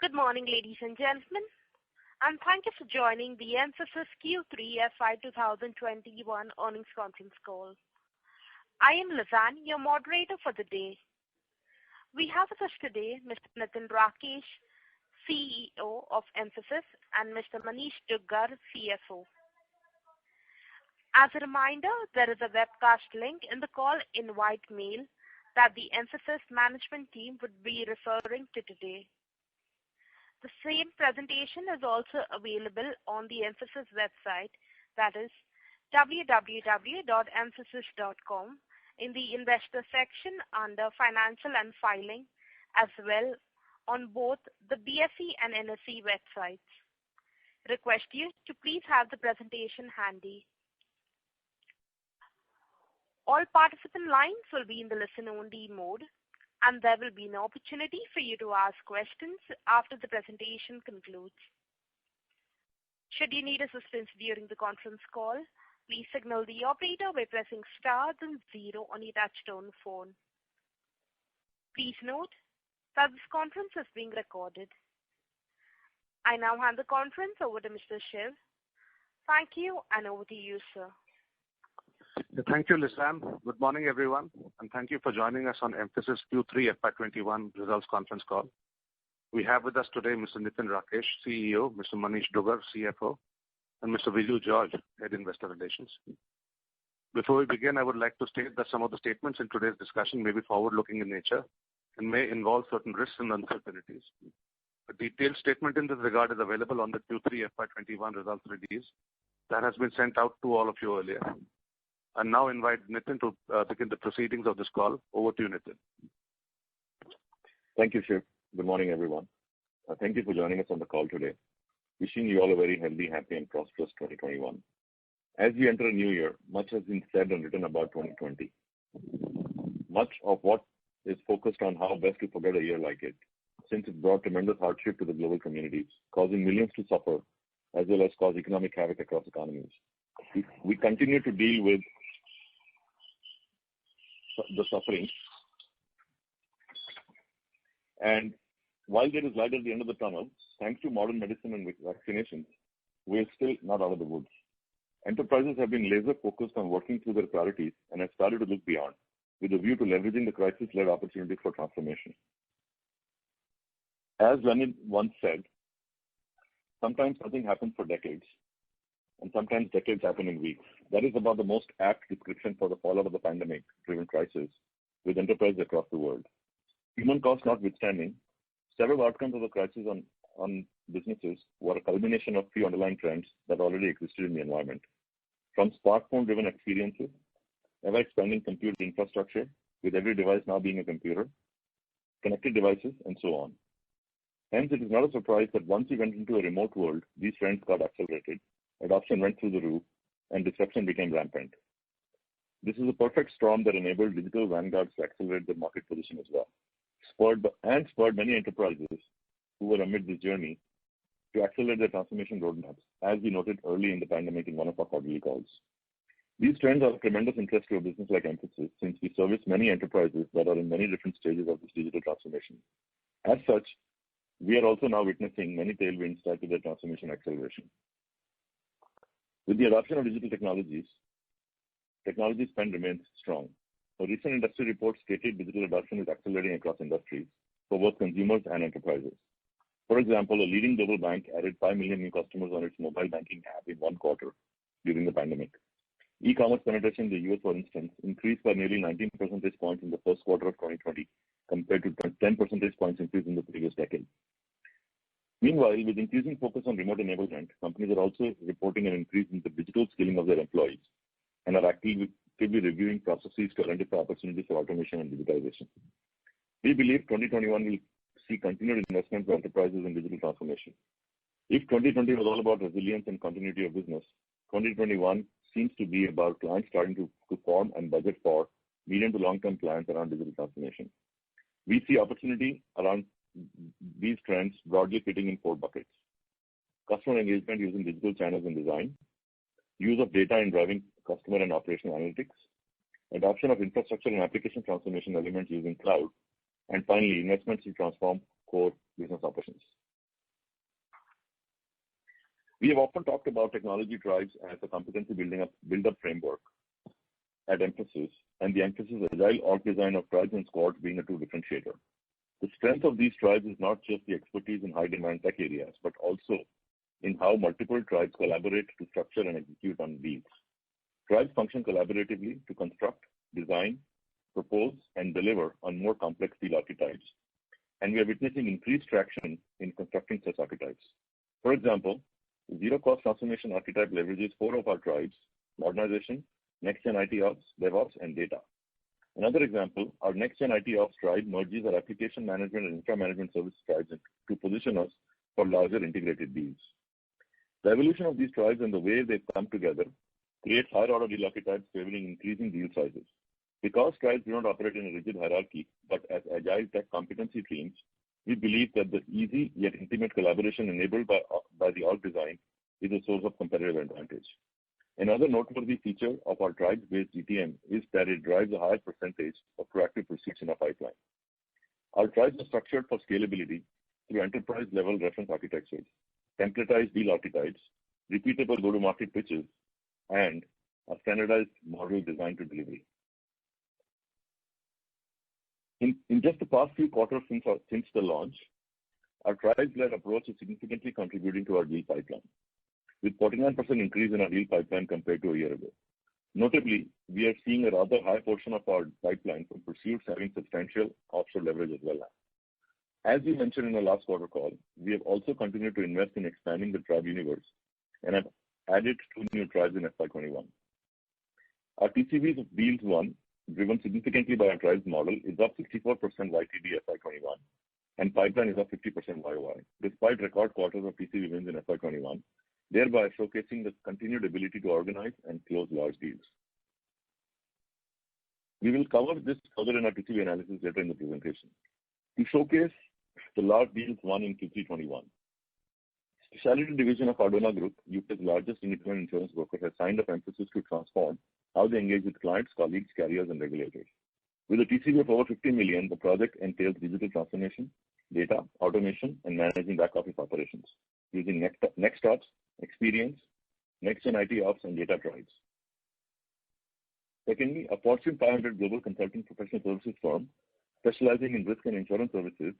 Good morning, ladies and gentlemen, and thank you for joining the MPHASIS Q3 FY21 earnings conference call. I am Lizanne, your moderator for the day. We have with us today Mr. Nitin Rakesh, CEO of MPHASIS, and Mr. Manish Duggar, CFO. As a reminder, there is a webcast link in the call invite mail that the MPHASIS management team would be referring to today. The same presentation is also available on the MPHASIS website, that is www.mphasis.com, in the investor section under financial and filing, as well on both the BSE and NSE websites. Request you to please have the presentation handy. All participant lines will be in the listen-only mode, and there will be an opportunity for you to ask questions after the presentation concludes. Should you need assistance during the conference call, please signal the operator by pressing star then 0 on your touchtone phone. Please note that this conference is being recorded. I now hand the conference over to Mr. Shiv. Thank you, and over to you, sir. Thank you, Lizanne. Good morning, everyone, and thank you for joining us on MPHASIS Q3 FY21 results conference call. We have with us today Mr. Nitin Rakesh, CEO, Mr. Manish Duggar, CFO, and Mr. Viju George, Head Investor Relations. Before we begin, I would like to state that some of the statements in today's discussion may be forward-looking in nature and may involve certain risks and uncertainties. A detailed statement in this regard is available on the Q3 FY21 results release that has been sent out to all of you earlier. I now invite Nitin to begin the proceedings of this call. Over to you, Nitin. Thank you, Shiv. Good morning, everyone. Thank you for joining us on the call today. Wishing you all a very healthy, happy, and prosperous 2021. As we enter a new year, much has been said and written about 2020. Much of what is focused on how best to forget a year like it, since it brought tremendous hardship to the global communities, causing millions to suffer, as well as cause economic havoc across economies. We continue to deal with the suffering, and while there is light at the end of the tunnel, thanks to modern medicine and vaccinations, we are still not out of the woods. Enterprises have been laser focused on working through their priorities and have started to look beyond, with a view to leveraging the crisis-led opportunity for transformation. As Lenin once said, sometimes nothing happens for decades, and sometimes decades happen in weeks. That is about the most apt description for the fallout of the pandemic-driven crisis with enterprises across the world. Human cost notwithstanding, several outcomes of the crisis on businesses were a culmination of few underlying trends that already existed in the environment. From smartphone-driven experiences, ever-expanding compute infrastructure, with every device now being a computer, connected devices, and so on. Hence, it is not a surprise that once we went into a remote world, these trends got accelerated, adoption went through the roof, and disruption became rampant. This is a perfect storm that enabled digital vanguards to accelerate their market position as well, spurred many enterprises who were amid this journey to accelerate their transformation roadmaps, as we noted early in the pandemic in one of our quarterly calls. These trends are of tremendous interest to a business like MPHASIS, since we service many enterprises that are in many different stages of this digital transformation. As such, we are also now witnessing many tailwinds tied to their transformation acceleration. With the adoption of digital technology spend remains strong. A recent industry report stated digital adoption is accelerating across industries for both consumers and enterprises. For example, a leading global bank added 5 million new customers on its mobile banking app in one quarter during the pandemic. E-commerce penetration in the US, for instance, increased by nearly 19 percentage points in the first quarter of 2020 compared to 10 percentage points increase in the previous decade. Meanwhile, with increasing focus on remote enablement, companies are also reporting an increase in the digital skilling of their employees and are actively reviewing processes to identify opportunities for automation and digitalization. We believe 2021 will see continued investment by enterprises in digital transformation. If 2020 was all about resilience and continuity of business, 2021 seems to be about clients starting to form and budget for medium to long-term plans around digital transformation. We see opportunity around these trends broadly fitting in 4 buckets: customer engagement using digital channels and design, use of data in driving customer and operational analytics, adoption of infrastructure and application transformation elements using cloud, and finally, investments to transform core business operations. have often talked about technology drives as a competency build-up framework at Mphasis, and the emphasis agile org design of tribes and squads being a true differentiator. The strength of these tribes is not just the expertise in high-demand tech areas, but also in how multiple tribes collaborate to structure and execute on deals. Tribes function collaboratively to construct, design, propose, and deliver on more complex deal archetypes, and we are witnessing increased traction in constructing such archetypes. For example, the zero-cost transformation archetype leverages 4 of our tribes: modernization, next-gen IT ops, DevOps, and data. Another example, our next-gen IT ops tribe merges our application management and infra management service tribes to position us for larger integrated deals. The evolution of these tribes and the way they've come together creates higher-order deal archetypes favoring increasing deal sizes. Because tribes do not operate in a rigid hierarchy, but as agile tech competency teams, we believe that the easy yet intimate collaboration enabled by the org design is a source of competitive advantage. Another noteworthy feature of our tribes-based GTM is that it drives a higher percentage of proactive pursuits in our pipeline. Our tribes are structured for scalability through enterprise-level reference architectures, templatized deal archetypes, repeatable go-to-market pitches, and a standardized model designed to delivery. In just the past few quarters since the launch, our tribes-led approach is significantly contributing to our deal pipeline, with 49% increase in our deal pipeline compared to a year ago. Notably, we are seeing a rather high portion of our pipeline from pursuits having substantial offshore leverage as well now. As we mentioned in the last quarter call, we have also continued to invest in expanding the tribe universe and have added 2 new tribes in FY21. Our TCVs of deals won, driven significantly by our tribes model, is up 64% YTD FY21, and pipeline is up 50% YOY, despite record quarters of TCV wins in FY21, thereby showcasing the continued ability to organize and close large deals. We will cover this further in our TCV analysis later in the presentation. To showcase the large deals won in Q3 21, Specialty Division of Ardona Group, UK's largest independent insurance broker, has signed up Mphasis to transform how they engage with clients, colleagues, carriers, and regulators. With a TCV of over 50 million, the project entails digital transformation, data, automation, and managing back-office operations using Next Ops, Experience, Next-Gen IT Ops, and data tribes. Secondly, a Fortune 500 global consulting professional services firm specializing in risk and insurance services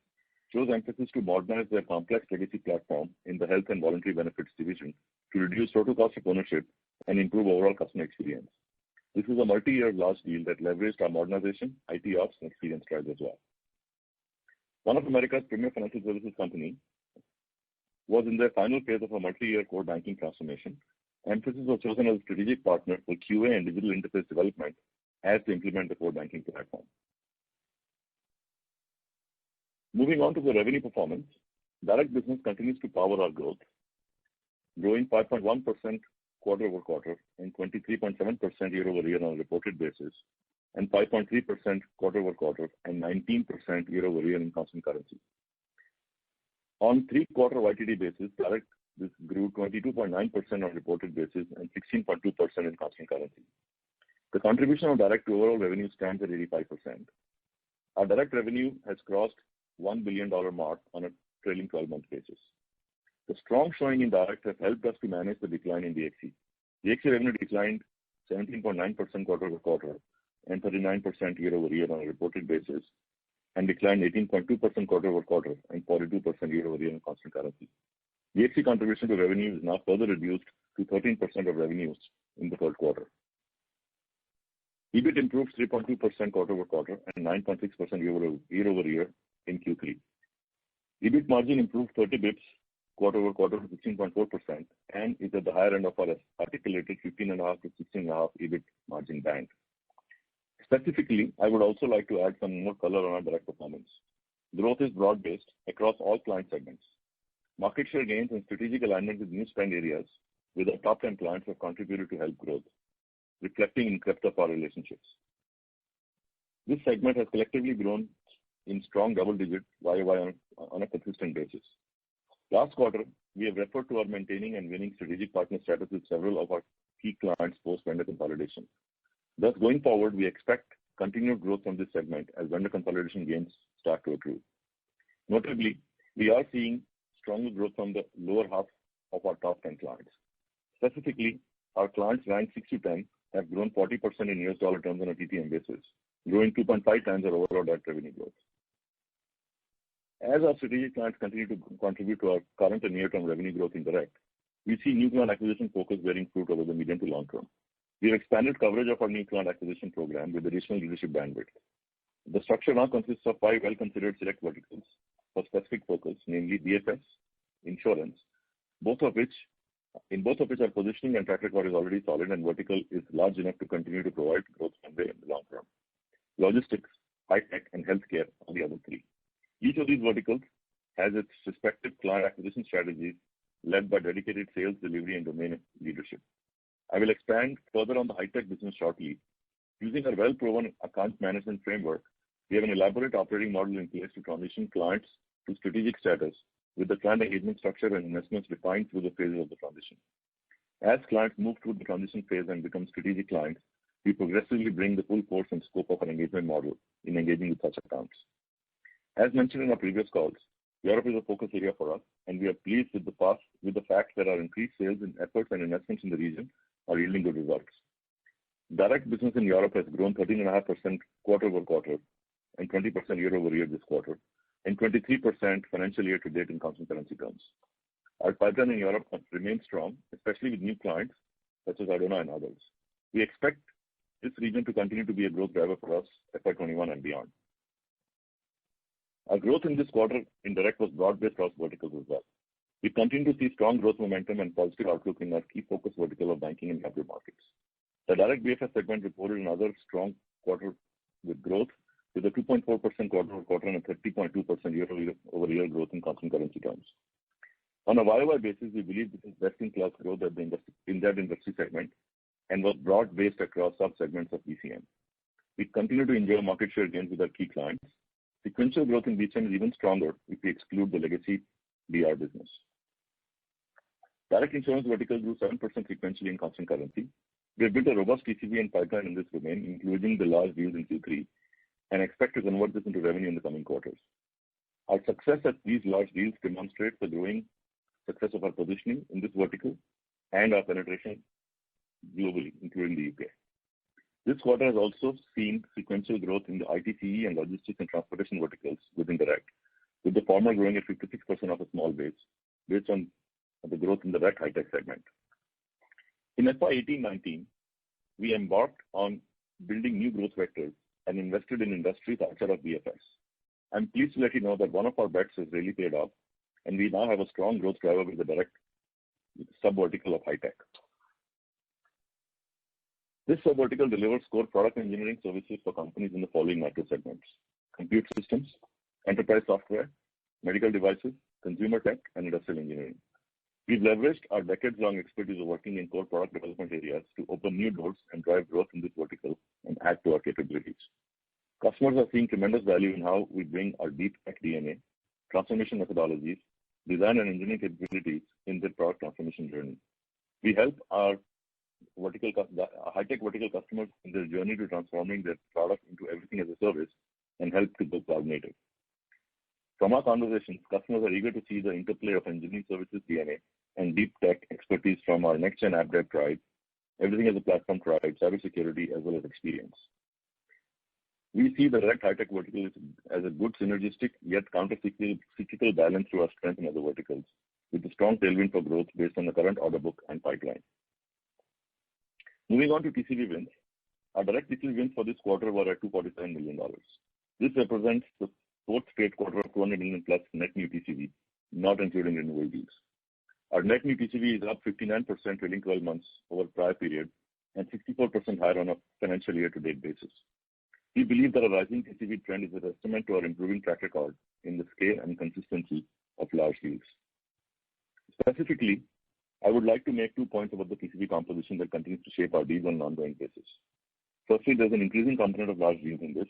chose Mphasis to modernize their complex legacy platform in the health and voluntary benefits division to reduce total cost of ownership and improve overall customer experience. This is a multi-year large deal that leveraged our modernization, IT ops, and experience tribes as well. One of America's premier financial services company was in their final phase of a multi-year core banking transformation. Mphasis was chosen as a strategic partner for QA and digital interface development as they implement the core banking platform. Moving on to the revenue performance, direct business continues to power our growth, growing 5.1% quarter-over-quarter and 23.7% year-over-year on a reported basis, and 5.3% quarter-over-quarter and 19% year-over-year in constant currency. On 3-quarter YTD basis, direct this grew 22.9% on reported basis and 16.2% in constant currency. The contribution of direct to overall revenue stands at 85%. Our direct revenue has crossed $1 billion mark on a trailing 12-month basis. The strong showing in direct has helped us to manage the decline in DXC. DXC revenue declined 17.9% quarter-over-quarter and 39% year-over-year on a reported basis, and declined 18.2% quarter-over-quarter and 42% year-over-year in constant currency. DXC contribution to revenue is now further reduced to 13% of revenues in the third quarter. EBIT improved 3.2% quarter-over-quarter and 9.6% year-over-year in Q3. EBIT margin improved 30 bps quarter-over-quarter to 16.4% and is at the higher end of our articulated 15.5 to 16.5 EBIT margin band. Specifically, I would also like to add some more color on our direct performance. Growth is broad-based across all client segments. Market share gains and strategic alignment with new spend areas with our top 10 clients have contributed to help growth, reflecting in depth of our relationships. This segment has collectively grown in strong double-digit YOY on a consistent basis. Last quarter, we have referred to our maintaining and winning strategic partner status with several of our key clients post-vendor consolidation. Thus, going forward, we expect continued growth from this segment as vendor consolidation gains start to accrue. Notably, we are seeing stronger growth from the lower half of our top 10 clients. Specifically, our clients ranked 6 to 10 have grown 40% in US dollar terms on a TTM basis, growing 2.5 times our overall direct revenue growth. As our strategic clients continue to contribute to our current and near-term revenue growth in direct, we see new client acquisition focus bearing fruit over the medium to long term. We have expanded coverage of our new client acquisition program with additional leadership bandwidth. The structure now consists of 5 well-considered select verticals for specific focus, namely BFS, insurance, in both of which our positioning and track record is already solid and vertical is large enough to continue to provide growth runway in the long term. Logistics, high tech, and healthcare are the other 3. Each of these verticals has its respective client acquisition strategies led by dedicated sales, delivery, and domain leadership. I will expand further on the high-tech business shortly. Using our well-proven account management framework, we have an elaborate operating model in place to transition clients to strategic status with the client engagement structure and investments defined through the phases of the transition. As clients move through the transition phase and become strategic clients, we progressively bring the full force and scope of an engagement model in engaging with such accounts. As mentioned in our previous calls, Europe is a focus area for us, and we are pleased with the fact that our increased sales and efforts and investments in the region are yielding good results. Direct business in Europe has grown 13.5% quarter-over-quarter and 20% year-over-year this quarter, and 23% financial year to date in constant currency terms. Our pipeline in Europe remains strong, especially with new clients such as Ardona and others. We expect this region to continue to be a growth driver for us FY21 and beyond. Our growth in this quarter in direct was broad-based across verticals as well. We continue to see strong growth momentum and positive outlook in our key focus vertical of banking and capital markets. The direct BFS segment reported another strong quarter with growth, with a 2.4% quarter-over-quarter and a 30.2% year-over-year growth in constant currency terms. On a YOY basis, we believe this is best-in-class growth in that industry segment and was broad-based across sub-segments of BCM. We continue to enjoy market share gains with our key clients. Sequential growth in BCM is even stronger if we exclude the legacy DR business. Direct insurance vertical grew 7% sequentially in constant currency. We have built a robust TCV and pipeline in this domain, including the large deals in Q3, and expect to convert this into revenue in the coming quarters. Our success at these large deals demonstrates the growing success of our positioning in this vertical and our penetration globally, including the UK. This quarter has also seen sequential growth in the ITCE and logistics and transportation verticals within direct, with the former growing at 56% of a small base based on the growth in the direct high-tech segment. In FY18-19, we embarked on building new growth vectors and invested in industries outside of BFS. I'm pleased to let you know that one of our bets has really paid off, and we now have a strong growth driver with the direct sub-vertical of high-tech. This sub-vertical delivers core product engineering services for companies in the following micro segments: compute systems, enterprise software, medical devices, consumer tech, and industrial engineering. We've leveraged our decades-long expertise of working in core product development areas to open new doors and drive growth in this vertical and add to our capabilities. Customers are seeing tremendous value in how we bring our deep tech DNA, transformation methodologies, design and engineering capabilities in their product transformation journey. We help our high-tech vertical customers in their journey to transforming their product into everything as a service and help to go cloud native. From our conversations, customers are eager to see the interplay of engineering services DNA and deep tech expertise from our next-gen app dev tribe, everything as a platform tribe, cybersecurity, as well as experience. We see the direct high-tech vertical as a good synergistic yet counter-cyclical balance to our strength in other verticals, with a strong tailwind for growth based on the current order book and pipeline. Moving on to TCV wins, our direct TCV wins for this quarter were at $247 million. This represents the fourth straight quarter of $200 million plus net new TCV, not including renewal deals. Our net new TCV is up 59% trailing 12 months over prior period and 64% higher on a financial year-to-date basis. We believe that a rising TCV trend is a testament to our improving track record in the scale and consistency of large deals. Specifically, I would like to make 2 points about the TCV composition that continues to shape our deals on an ongoing basis. Firstly, there's an increasing component of large deals in this.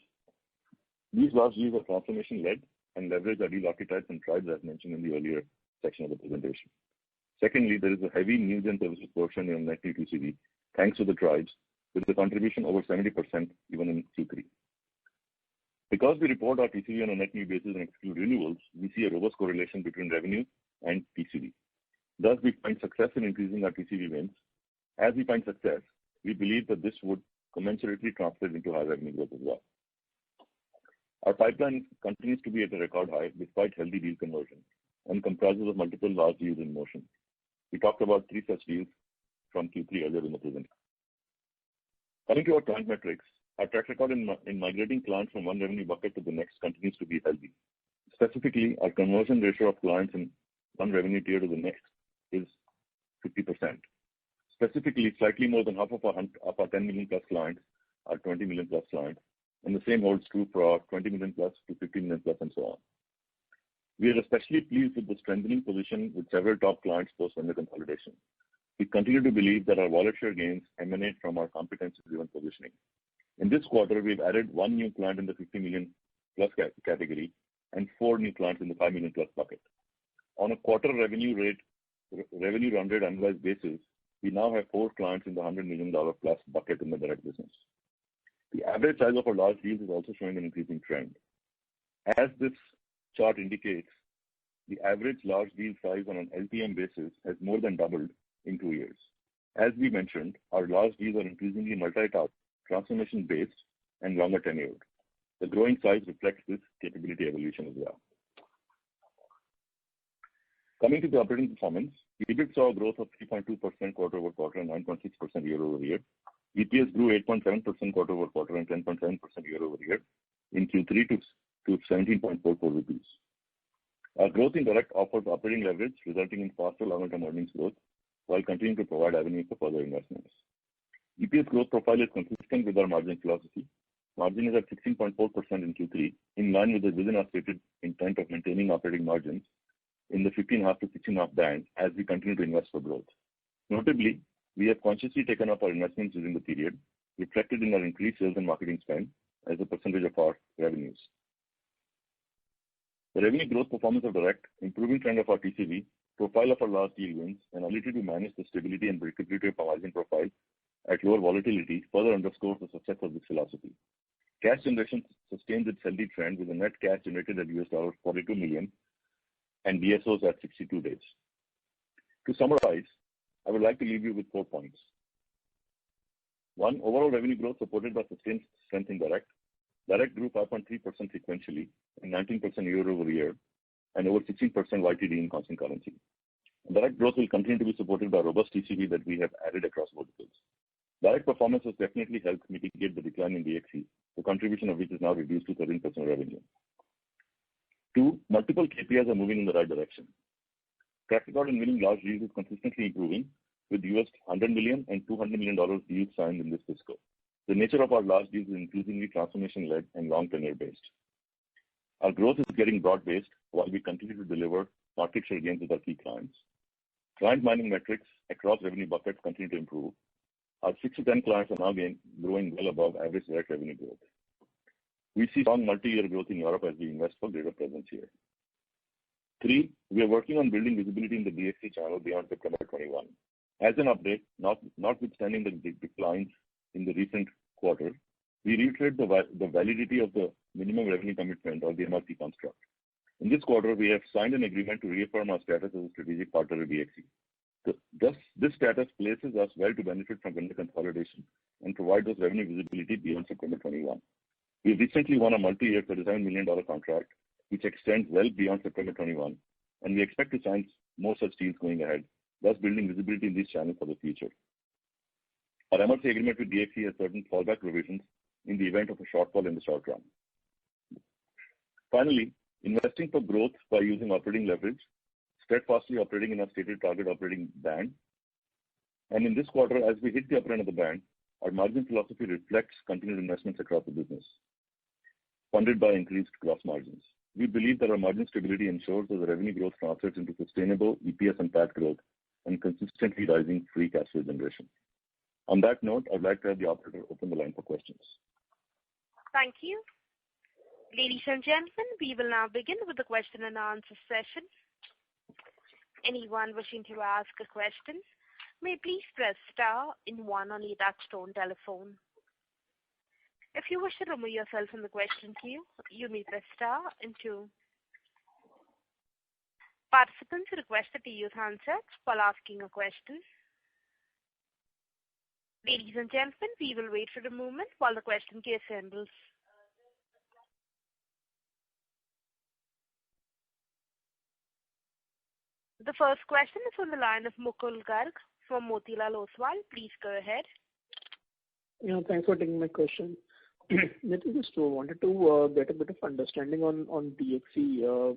These large deals are transformation-led and leverage our deal archetypes and tribes as mentioned in the earlier section of the presentation. Secondly, there is a heavy new gen services portion in net new TCV, thanks to the tribes, with the contribution over 70% even in Q3. Because we report our TCV on a net new basis and exclude renewals, we see a robust correlation between revenue and TCV. Thus, we find success in increasing our TCV wins. As we find success, we believe that this would commensurately translate into high revenue growth as well. Our pipeline continues to be at a record high despite healthy deal conversion and comprises of multiple large deals in motion. We talked about 3 such deals from Q3 earlier in the presentation. Coming to our client metrics, our track record in migrating clients from one revenue bucket to the next continues to be healthy. Specifically, our conversion ratio of clients in one revenue tier to the next is 50%. Specifically, slightly more than half of our 10 million plus clients are 20 million plus clients, and the same holds true for our 20 million plus to 15 million plus and so on. We are especially pleased with the strengthening position with several top clients post-vendor consolidation. We continue to believe that our wallet share gains emanate from our competency-driven positioning. In this quarter, we've added 1 new client in the 50 million plus category and 4 new clients in the 5 million plus bucket. On a quarter revenue run rate annualized basis, we now have 4 clients in the $100 million plus bucket in the direct business. The average size of our large deals is also showing an increasing trend. As this chart indicates, the average large deal size on an LTM basis has more than doubled in 2 years. As we mentioned, our large deals are increasingly multi-task, transformation-based, and longer tenured. The growing size reflects this capability evolution as well. Coming to the operating performance, EBIT saw a growth of 3.2% quarter-over-quarter and 9.6% year-over-year. EPS grew 8.7% quarter-over-quarter and 10.7% year-over-year in Q3 to 17.44 rupees. Our growth in direct offers operating leverage, resulting in faster long-term earnings growth, while continuing to provide avenues for further investments. EPS growth profile is consistent with our margin philosophy. Margin is at 16.4% in Q3, in line with the within our stated intent of maintaining operating margins in the 15.5 to 16.5 band as we continue to invest for growth. Notably, we have consciously taken up our investments during the period, reflected in our increased sales and marketing spend as a percentage of our revenues. The revenue growth performance of direct, improving trend of our TCV, profile of our large deal wins, and ability to manage the stability and predictability of our margin profile at lower volatility further underscores the success of this philosophy. Cash generation sustains its healthy trend with a net cash generated at $42 million and DSOs at 62 days. To summarize, I would like to leave you with 4 points. 1, overall revenue growth supported by sustained strength in direct. Direct grew 5.3% sequentially and 19% year-over-year and over 16% YTD in constant currency. Direct growth will continue to be supported by robust TCV that we have added across verticals. Direct performance has definitely helped mitigate the decline in DXC, the contribution of which is now reduced to 13% revenue. 2, multiple KPIs are moving in the right direction. Track record in winning large deals is consistently improving, with $100 million and $200 million deals signed in this fiscal. The nature of our large deals is increasingly transformation-led and long tenure-based. Our growth is getting broad-based while we continue to deliver market share gains with our key clients. Client mining metrics across revenue buckets continue to improve. Our 6 to 10 clients are now growing well above average direct revenue growth. We see strong multi-year growth in Europe as we invest for greater presence here. 3, we are working on building visibility in the DXC channel beyond September 21. As an update, notwithstanding the declines in the recent quarter, we reiterate the validity of the minimum revenue commitment or the MRC construct. In this quarter, we have signed an agreement to reaffirm our status as a strategic partner with DXC. This status places us well to benefit from vendor consolidation and provide us revenue visibility beyond September 21. We recently won a multi-year $37 million contract, which extends well beyond September 21, and we expect to sign more such deals going ahead, thus building visibility in this channel for the future. Our MRC agreement with DXC has certain fallback provisions in the event of a shortfall in the short run. Finally, investing for growth by using operating leverage, steadfastly operating in our stated target operating band. And in this quarter, as we hit the upper end of the band, our margin philosophy reflects continued investments across the business, funded by increased gross margins. We believe that our margin stability ensures that the revenue growth translates into sustainable EPS and PAT growth and consistently rising free cash flow generation. On that note, I'd like to have the operator open the line for questions. Thank you. Ladies and gentlemen, we will now begin with the question and answer session. Anyone wishing to ask a question may please press star in 1 on your touchtone telephone. If you wish to remove yourself from the question queue, you may press star in 2. Participants are requested to use handsets while asking a question. Ladies and gentlemen, we will wait for a moment while the question queue assembles. The first question is on the line of Mukul Garg from Motilal Oswal. Please go ahead. Yeah, thanks for taking my question. Nitin, just wanted to get a bit of understanding on DXC.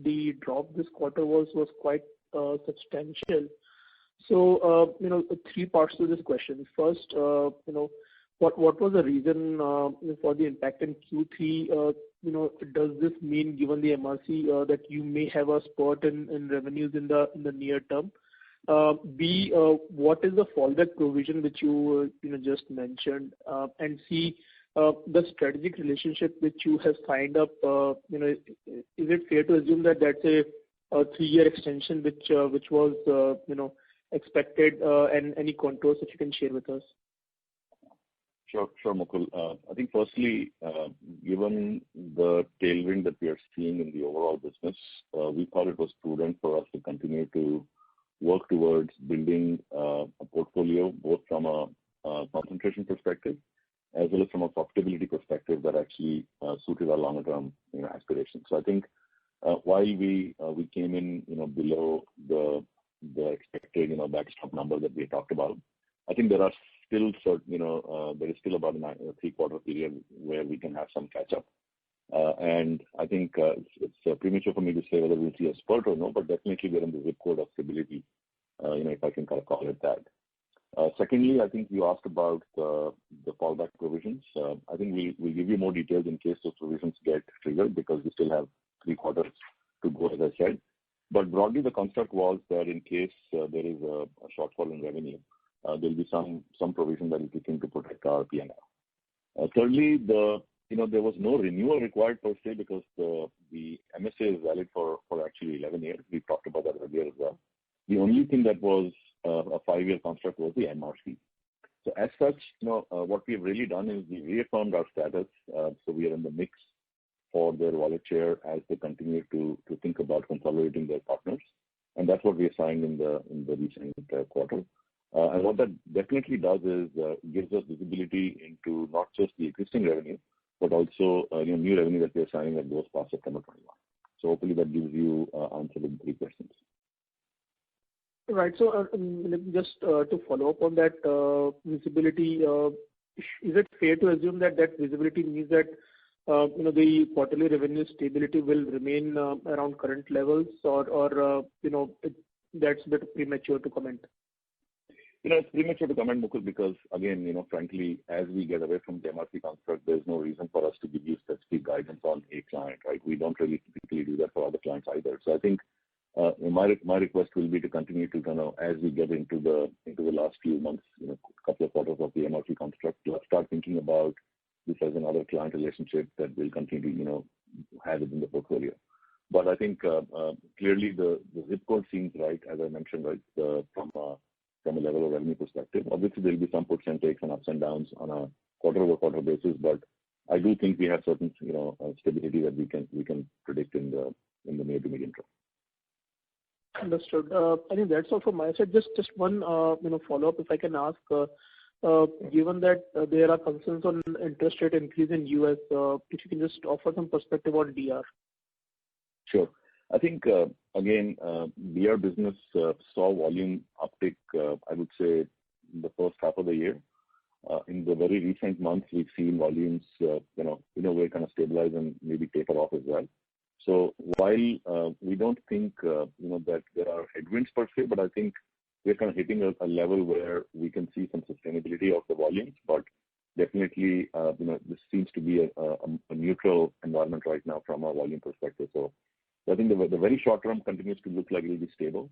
The drop this quarter was quite substantial. So, three parts to this question. First, what was the reason for the impact in Q3? Does this mean, given the MRC, that you may have a spurt in revenues in the near term? B, what is the fallback provision which you just mentioned? And C, the strategic relationship which you have signed up, is it fair to assume that that's a 3-year extension which was expected, and any contours that you can share with us? Sure, Mukul. I think firstly, given the tailwind that we are seeing in the overall business, we thought it was prudent for us to continue to work towards building a portfolio, both from a concentration perspective as well as from a profitability perspective that actually suited our longer term aspirations. So I think while we came in below the expected backstop number that we talked about, I think there are still there is still about a 3-quarter period where we can have some catch up. And I think it's premature for me to say whether we'll see a spurt or no, but definitely we're in the zip code of stability, if I can kind of call it that. Secondly, I think you asked about the fallback provisions. I think we'll give you more details in case those provisions get triggered, because we still have 3 quarters to go, as I said. But broadly, the construct was that in case there is a shortfall in revenue, there'll be some provision that will kick in to protect our P&L. Thirdly, there was no renewal required per se, because the MSA is valid for actually 11 years. We talked about that earlier as well. The only thing that was a 5-year construct was the MRC. So as such, what we've really done is we reaffirmed our status. So we are in the mix for their wallet share as they continue to think about consolidating their partners, and that's what we assigned in the recent quarter. And what that definitely does is gives us visibility into not just the existing revenue, but also new revenue that we are signing that goes past September 21. So hopefully that gives you answer to the 3 questions. Right. So just to follow up on that visibility, is it fair to assume that visibility means that the quarterly revenue stability will remain around current levels, or that's a bit premature to comment? It's premature to comment, Mukul, because again, frankly, as we get away from the MRC construct, there's no reason for us to give you specific guidance on a client, right? We don't really typically do that for other clients either. So I think my request will be to continue to kind of, as we get into the last few months, couple of quarters of the MRC construct, let's start thinking about this as another client relationship that will continue to have it in the portfolio. But I think clearly the zip code seems right, as I mentioned, right, from a level of revenue perspective. Obviously, there will be some puts and takes and ups and downs on a quarter-over-quarter basis, but I do think we have certain stability that we can predict in the near to medium term. Understood. I think that's all from my side. Just one follow-up, if I can ask. Given that there are concerns on interest rate increase in US, if you can just offer some perspective on DR. Sure. I think, again, DR business saw volume uptick, I would say, in the first half of the year. In the very recent months, we've seen volumes, in a way kind of stabilize and maybe taper off as well. So while we don't think, that there are headwinds per se, but I think we're kind of hitting a level where we can see some sustainability of the volumes. But definitely, this seems to be a neutral environment right now from a volume perspective. So I think the very short term continues to look like it will be stable.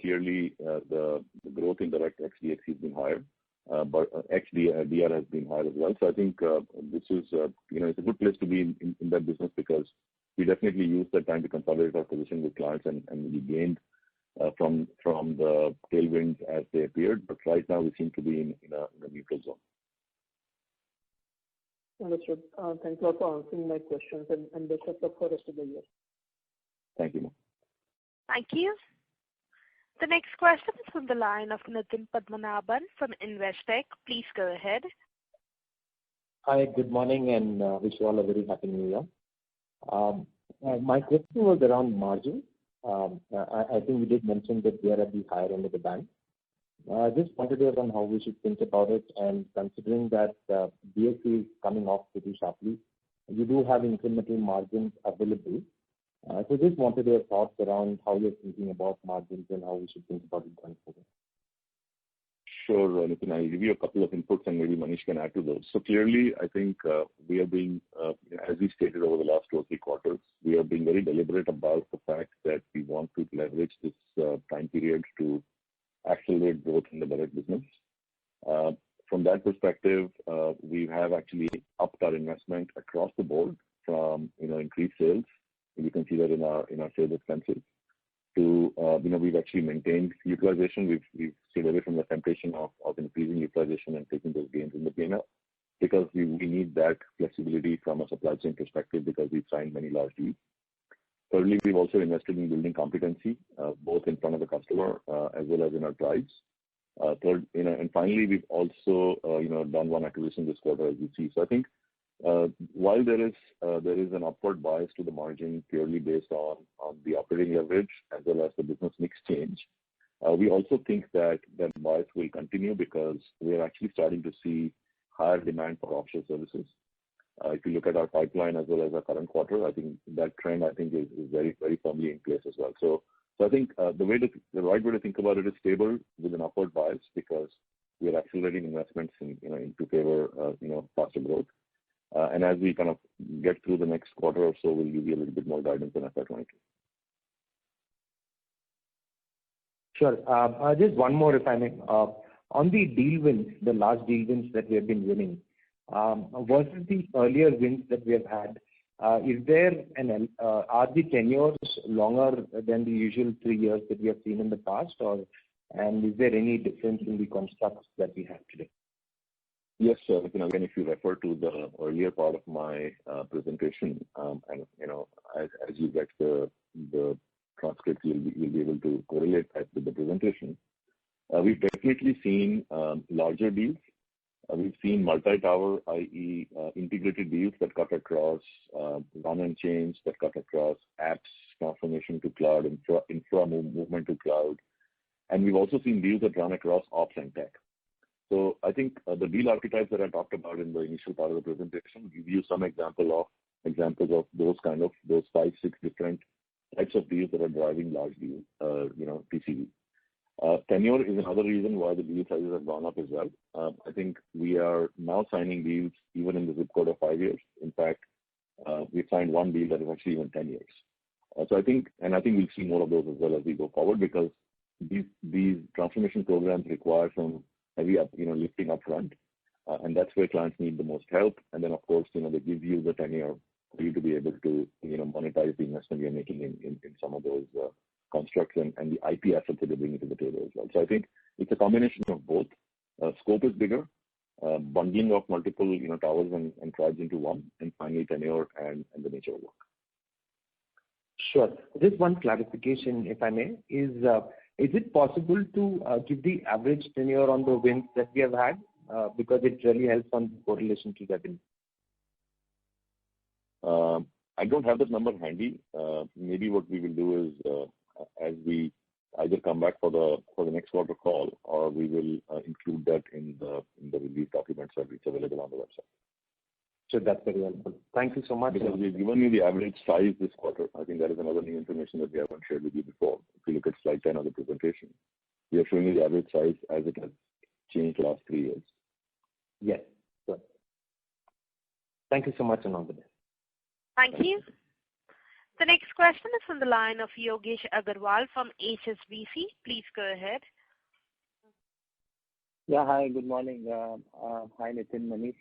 Clearly, the growth in direct XDXC has been higher, but XDR has been higher as well. So I think this is, it's a good place to be in that business, because we definitely used that time to consolidate our position with clients, and we gained from the tailwinds as they appeared. But right now we seem to be in a neutral zone. Understood. Thanks a lot for answering my questions, and best of luck for the rest of the year. Thank you. Thank you. The next question is from the line of Nitin Padmanabhan from Investec. Please go ahead. Hi, good morning, and wish you all a very happy new year. My question was around margin. I think you did mention that we are at the higher end of the band. Just wanted to know how we should think about it, and considering that DXC is coming off pretty sharply, you do have incremental margins available. So just wanted your thoughts around how you're thinking about margins and how we should think about it going forward. Sure, Nitin. I'll give you a couple of inputs and maybe Manish can add to those. So clearly, I think we are being, as we stated over the last 2 or 3 quarters, we are being very deliberate about the fact that we want to leverage this time period to accelerate growth in the direct business. From that perspective, we have actually upped our investment across the board from increased sales. You can see that in our sales expenses. To we've actually maintained utilization. We've stayed away from the temptation of increasing utilization and taking those gains in the P&L because we need that flexibility from a supply chain perspective because we've signed many large deals. Thirdly, we've also invested in building competency both in front of the customer as well as in our tribes. And finally, we've also done one acquisition this quarter, as you see. So I think while there is an upward bias to the margin purely based on the operating leverage as well as the business mix change, we also think that bias will continue because we are actually starting to see higher demand for offshore services. If you look at our pipeline as well as our current quarter, I think that trend is very, very firmly in place as well. So I think the right way to think about it is stable with an upward bias because we are accelerating investments into favor faster growth. And as we kind of get through the next quarter or so, we'll give you a little bit more guidance on FY22. Sure. Just one more, if I may. On the deal wins, the large deal wins that we have been winning, versus the earlier wins that we have had, are the tenures longer than the usual 3 years that we have seen in the past, and is there any difference in the constructs that we have today? Yes, sir. Again, if you refer to the earlier part of my presentation, and as you get the transcript, you'll be able to correlate that with the presentation. We've definitely seen larger deals. We've seen multi-tower, i.e., integrated deals that cut across run and change, that cut across apps transformation to cloud, infra movement to cloud, and we've also seen deals that run across ops and tech. So I think the deal archetypes that I talked about in the initial part of the presentation give you some examples of those 5, 6 different types of deals that are driving large deals, TCV. Tenure is another reason why the deal sizes have gone up as well. I think we are now signing deals even in the zip code of 5 years. In fact, we signed one deal that is actually even 10 years. So I think we'll see more of those as well as we go forward because these transformation programs require some heavy lifting up front, and that's where clients need the most help. And then, of course, they give you the tenure for you to be able to monetize the investment you're making in some of those constructs and the IP assets that they're bringing to the table as well. So I think it's a combination of both. Scope is bigger, bundling of multiple towers and tribes into one, and finally tenure and the nature of work. Sure. Just one clarification, if I may, is it possible to give the average tenure on the wins that we have had? Because it really helps on the correlation to revenue. I don't have that number handy. Maybe what we will do is as we either come back for the next quarter call, or we will include that in the release documents that is available on the website. So that's very helpful. Thank you so much. Because we've given you the average size this quarter. I think that is another new information that we haven't shared with you before. If you look at slide 10 of the presentation, we are showing you the average size as it has changed the last 3 years. Yes. Sure. Thank you so much, and all the best. Thank you. The next question is from the line of Yogesh Agarwal from HSBC. Please go ahead. Yeah, hi, good morning. Hi, Nitin, Manish.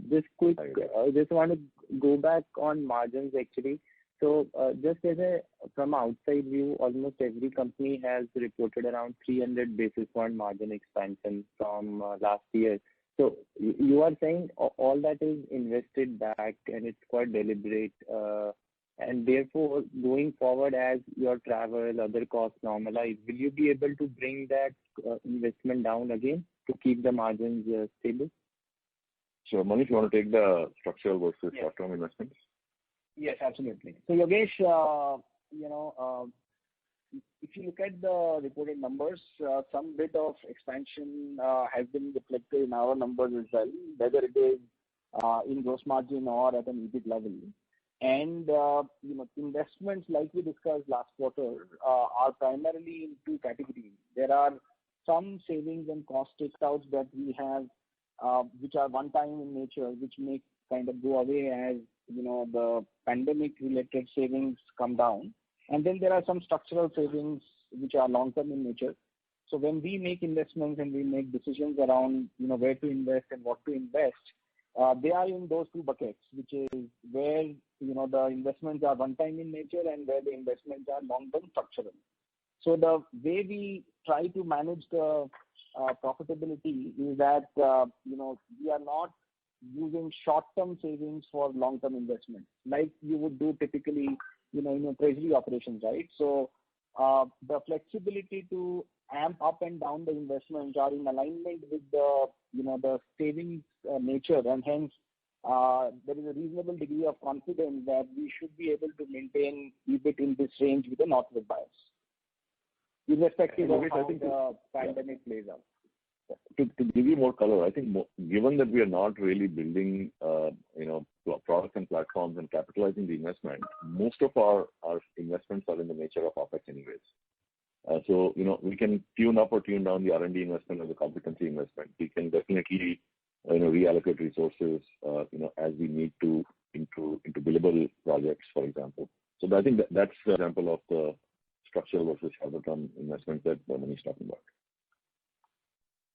Just want to go back on margins actually. So just from outside view, almost every company has reported around 300 basis point margin expansion from last year. So you are saying all that is invested back and it's quite deliberate And therefore, going forward, as your travel, other costs normalize, will you be able to bring that investment down again to keep the margins stable? Sure. Manish, you want to take the structural versus short-term investments? Yes, absolutely. So Yogesh, if you look at the reported numbers, some bit of expansion has been reflected in our numbers as well, whether it is in gross margin or at an EBIT level. And investments, like we discussed last quarter, are primarily in two categories. There are some savings and cost takeouts that we have, which are one-time in nature, which may kind of go away as the pandemic-related savings come down. And then there are some structural savings which are long-term in nature. So when we make investments and we make decisions around where to invest and what to invest, they are in those two buckets, which is where the investments are one-time in nature and where the investments are long-term structural. So the way we try to manage the profitability is that we are not using short-term savings for long-term investment like you would do typically in your treasury operations, right? So the flexibility to amp up and down the investments are in alignment with the savings nature, and hence there is a reasonable degree of confidence that we should be able to maintain EBIT in this range with an upward bias, irrespective of how the pandemic plays out. To give you more color, I think given that we are not really building products and platforms and capitalizing the investment, most of our investments are in the nature of OpEx anyways. So we can tune up or tune down the R&D investment or the competency investment. We can definitely reallocate resources as we need to into billable projects, for example. So I think that's the example of the structural versus short-term investment that Manish is talking about.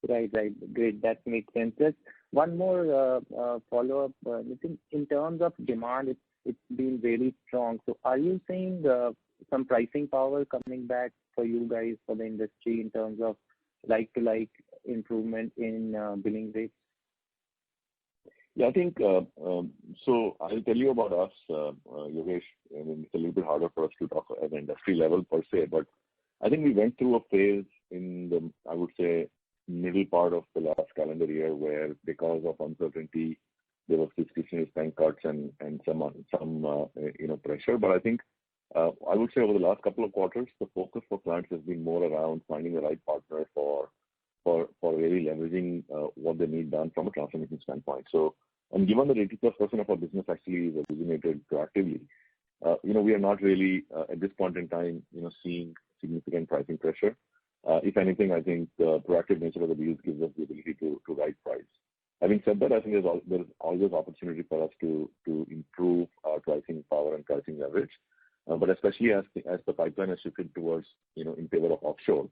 Right. Great. That makes sense. Just one more follow-up. In terms of demand, it's been very strong. So are you seeing some pricing power coming back for you guys, for the industry, in terms of like-to-like improvement in billing rates? Yeah, I think so. I'll tell you about us, Yogesh. I mean, it's a little bit harder for us to talk at an industry level per se, but I think we went through a phase in the, I would say, middle part of the last calendar year where, because of uncertainty, there was discretionary spend cuts and some pressure. But I think I would say over the last couple of quarters, the focus for clients has been more around finding the right partner for really leveraging what they need done from a transformation standpoint. So, and given that 80+% of our business actually is originated proactively, we are not really at this point in time, seeing significant pricing pressure. If anything, I think the proactive nature of the deals gives us the ability to right price. Having said that, I think there's always opportunity for us to improve our pricing power and pricing leverage. But especially as the pipeline has shifted towards, in favor of offshore,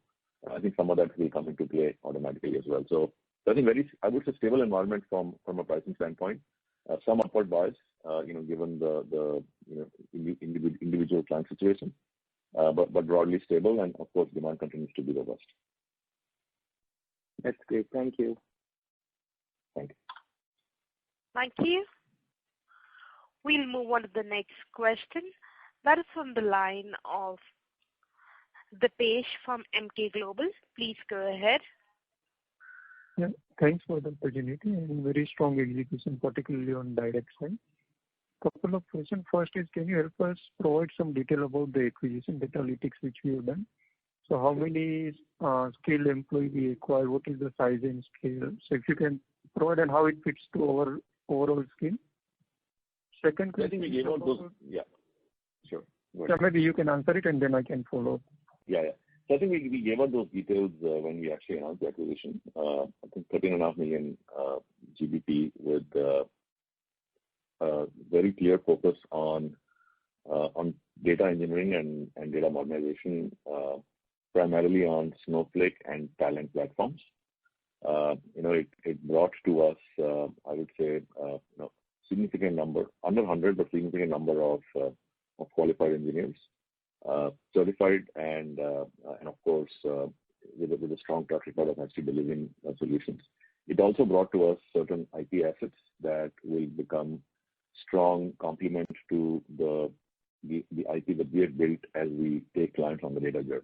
I think some of that will come into play automatically as well. So I think I would say stable environment from a pricing standpoint, some upward bias, given the individual client situation, but broadly stable, and of course demand continues to be robust. That's great. Thank you. Thank you. Thank you. We'll move on to the next question. That is from the line of Dipesh from Emkay Global. Please go ahead. Yeah, thanks for the opportunity and very strong execution, particularly on direct side. Couple of questions. First is, can you help us provide some detail about the acquisition Datalytics which we have done? So how many skilled employees we acquired? What is the size and scale? So if you can provide, and how it fits to our overall scheme. Second question. I think we gave out those. Yeah, sure. Yeah, maybe you can answer it and then I can follow up. Yeah. So I think we gave out those details when we actually announced the acquisition. I think 13.5 million GBP with very clear focus on data engineering and data modernization, primarily on Snowflake and talent platforms. It brought to us, I would say, significant number, under 100, but significant number of qualified engineers, certified, and of course with a strong track record of actually delivering solutions. It also brought to us certain IP assets that will become strong complement to the the IP that we had built as we take clients on the data journey.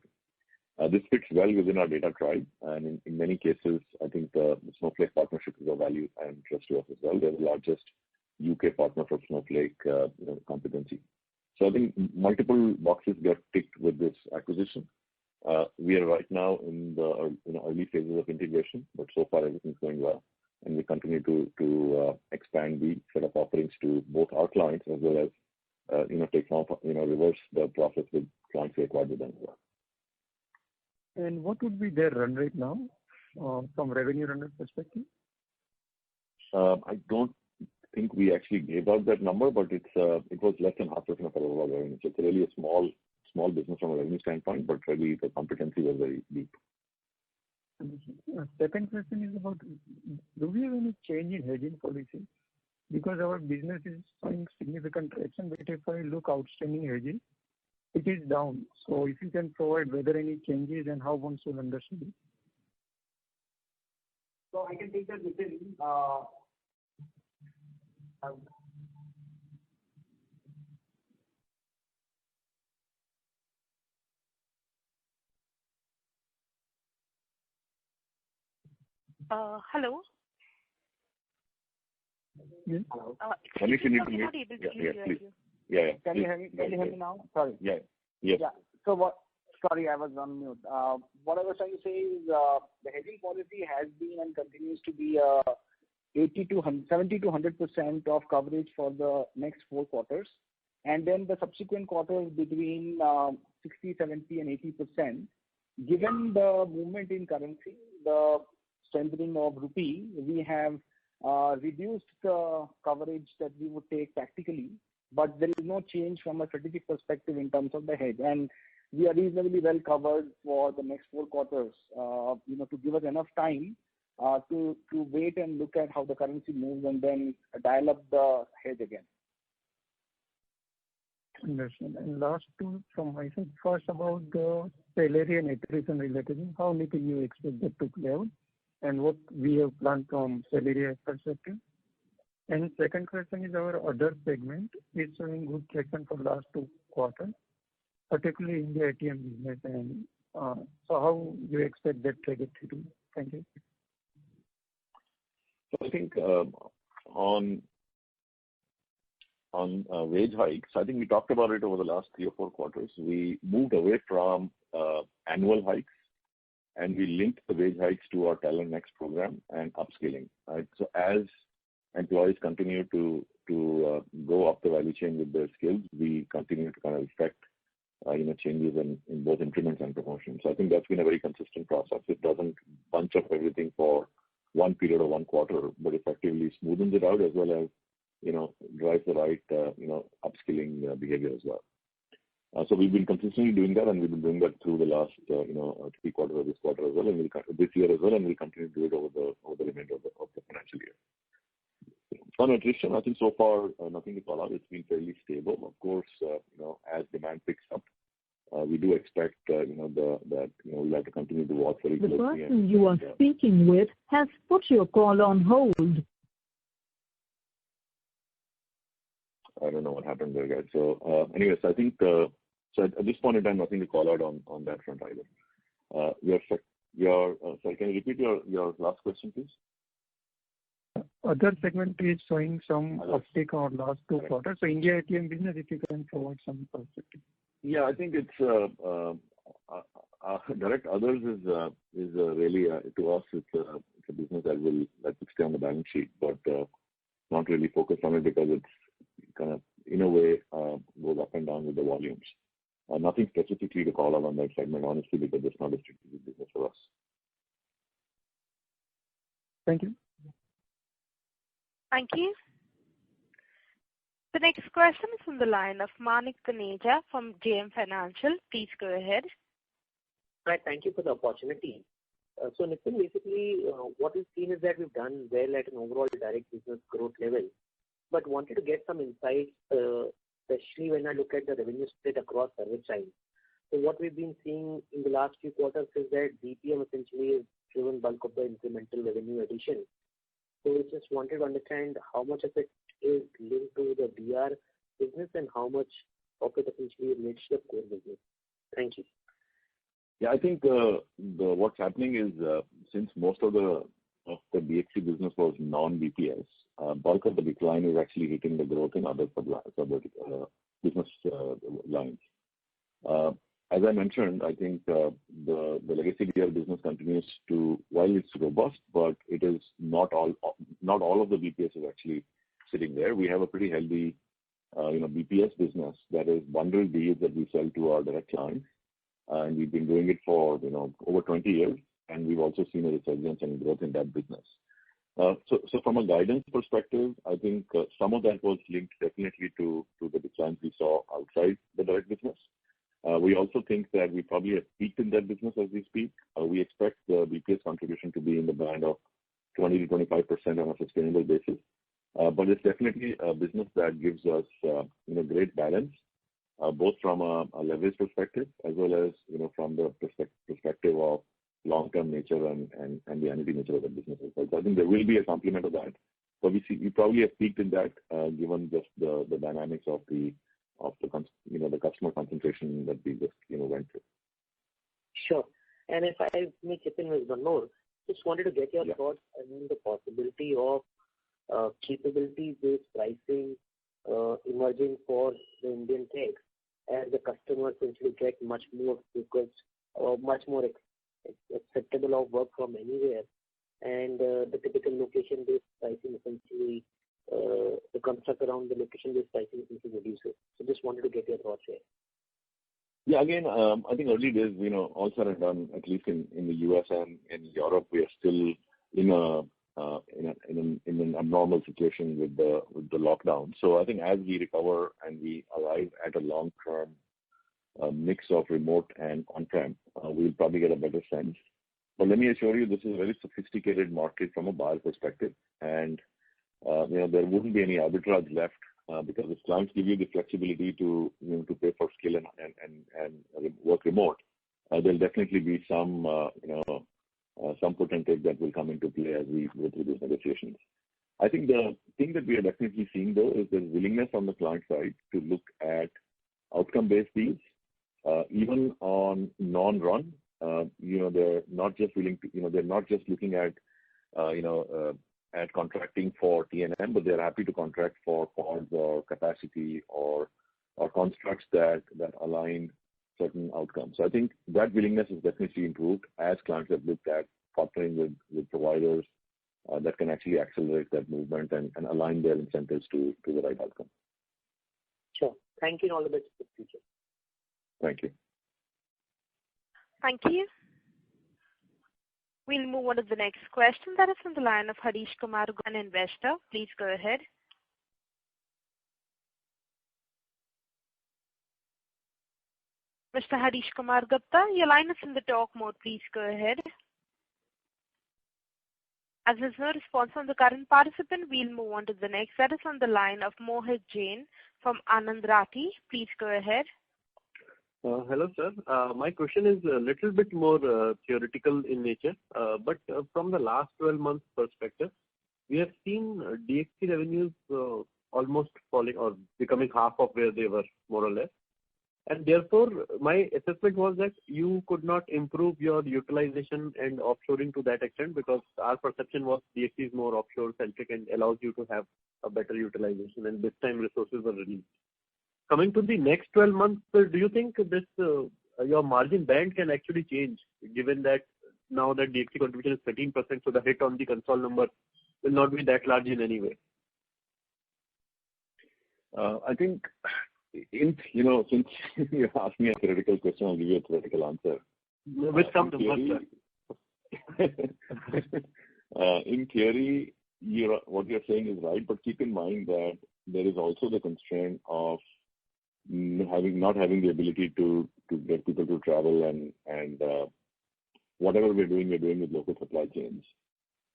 This fits well within our data tribe, and in many cases, I think the Snowflake partnership is of value and interest to us as well. They're the largest UK partner for Snowflake competency. So I think multiple boxes get ticked with this acquisition. We are right now in the early phases of integration, but so far everything's going well, and we continue to expand the set of offerings to both our clients as well as take on reverse the process with clients we acquired with them as well. And what would be their run rate now from revenue run rate perspective? I don't think we actually gave out that number, but it was less than 0.5% of our overall revenue. So it's really a small business from a revenue standpoint, but really the competency was very deep. Second question is about, do we have any change in hedging policy? Because our business is showing significant traction, but if I look outstanding hedging, it is down. So if you can provide whether any changes and how one should understand it. So I can take that within. Hello. Yes. Manish, you need to I'm not able to hear please. you. Yeah. Can you hear me? Can you hear me now? Sorry. Yeah. Yes. Yeah. So what? Sorry, I was on mute. What I was trying to say is the hedging policy has been and continues to be 70 to 100% of coverage for the next 4 quarters, and then the subsequent quarters between 60, 70, and 80%. Given the movement in currency, the strengthening of rupee, we have reduced the coverage that we would take tactically, but there is no change from a strategic perspective in terms of the hedge. And we are reasonably well covered for the next 4 quarters, to give us enough time to wait and look at how the currency moves and then dial up the hedge again. Understand. And last two from my side. First, about the salary and attrition related, how little you expect that to play out, and what we have planned from salary perspective. And second question is our other segment is showing good traction for last 2 quarters, particularly in the ATM business. And so how you expect that trajectory to? Thank you. So I think on wage hikes, I think we talked about it over the last 3 or 4 quarters. We moved away from annual hikes, and we linked the wage hikes to our Talent Next program and upskilling. Right? So as employees continue to go up the value chain with their skills, we continue to kind of affect changes in both increments and promotions. So I think that's been a very consistent process. It doesn't bunch up everything for one period or 1 quarter, but effectively smoothens it out as well as drives the right upskilling behavior as well. So we've been consistently doing that, and we've been doing that through the last 3 quarters of this quarter as well, and this year as well, and we'll continue to do it over the remainder of the financial year. On attrition, I think so far nothing to call out. It's been fairly stable. Of course, as demand picks up, we do expect that we'll have to continue to watch very closely. The person you are speaking with has put your call on hold. I don't know what happened there, guys. So, anyways, I think so at this point in time, nothing to call out on that front either. Sorry, can you repeat your last question, please? Other segment is showing some uptick on last 2 quarters. So India ATM business, if you can provide some perspective. Yeah, I think it's direct others is really to us it's a business that will stay on the balance sheet, but not really focused on it because it's kind of in a way goes up and down with the volumes. Nothing specifically to call out on that segment, honestly, because it's not a strategic business for us. Thank you. Thank you. The next question is from the line of Manik Taneja from JM Financial. Please go ahead. Hi, thank you for the opportunity. So Nitin, basically what we've seen is that we've done well at an overall direct business growth level, but wanted to get some insights, especially when I look at the revenue split across service lines. So what we've been seeing in the last few quarters is that BPM essentially is driven bulk of the incremental revenue addition. So we just wanted to understand how much of it is linked to the DR business and how much of it essentially relates to the core business? Thank you. Yeah, I think what's happening is since most of the DXC business was non-BPS, bulk of the decline is actually hitting the growth in other business lines. As I mentioned, I think the legacy BPS business continues to, while it's robust, but it is not all of the BPS is actually sitting there. We have a pretty healthy BPS business that is bundled deals that we sell to our direct clients, and we've been doing it for over 20 years, and we've also seen a resurgence and growth in that business. So from a guidance perspective, I think some of that was linked definitely to the declines we saw outside the direct business. We also think that we probably have peaked in that business as we speak. We expect the BPS contribution to be in the band of 20 to 25% on a sustainable basis. But it's definitely a business that gives us great balance, both from a leverage perspective as well as from the perspective of long-term nature and the annuity nature of the business as well. So I think there will be a complement of that. But we probably have peaked in that given just the dynamics of the customer concentration that we just went through. Sure. And if I may chip in with one more, just wanted to get your thoughts on the possibility of capability-based pricing emerging for the Indian techs as the customers essentially get much more focused or much more acceptable of work from anywhere, and the typical location-based pricing essentially, the construct around the location-based pricing essentially reduces. So just wanted to get your thoughts here. Yeah, again, I think early days, all said and done, at least in the US and in Europe, we are still in an abnormal situation with the lockdown. So I think as we recover and we arrive at a long-term mix of remote and on-prem, we'll probably get a better sense. But let me assure you, this is a very sophisticated market from a buyer perspective, and there wouldn't be any arbitrage left because if clients give you the flexibility to pay for skill and work remote, there'll definitely be some put and take that will come into play as we go through these negotiations. I think the thing that we are definitely seeing though is there's willingness on the client side to look at outcome-based deals, even on non-run. They're not just willing to, they're not just looking at contracting for T&M, but they're happy to contract for pods or capacity or constructs that align certain outcomes. So I think that willingness is definitely improved as clients have looked at partnering with providers that can actually accelerate that movement and align their incentives to the right outcome. Sure. Thank you and all the best for the future. Thank you. Thank you. We'll move on to the next question. That is from the line of Harish Kumar, an investor. Please go ahead. Mr. Harish Kumar Gupta, your line is in the talk mode. Please go ahead. As there's no response from the current participant, we'll move on to the next. That is on the line of Mohit Jain from Anand Rathi. Please go ahead. Hello, sir. My question is a little bit more theoretical in nature, but from the last 12 months perspective, we have seen DXC revenues almost falling or becoming half of where they were, more or less. And therefore, my assessment was that you could not improve your utilization and offshoring to that extent because our perception was DXC is more offshore-centric and allows you to have a better utilization, and this time resources were released. Coming to the next 12 months, do you think this your margin band can actually change, given that now that DXC contribution is 13%, so the hit on the console number will not be that large in any way? I think, since you asked me a theoretical question, I'll give you a theoretical answer. With some numbers, sir. In theory, what you're saying is right, but keep in mind that there is also the constraint of not having the ability to get people to travel and whatever we're doing with local supply chains.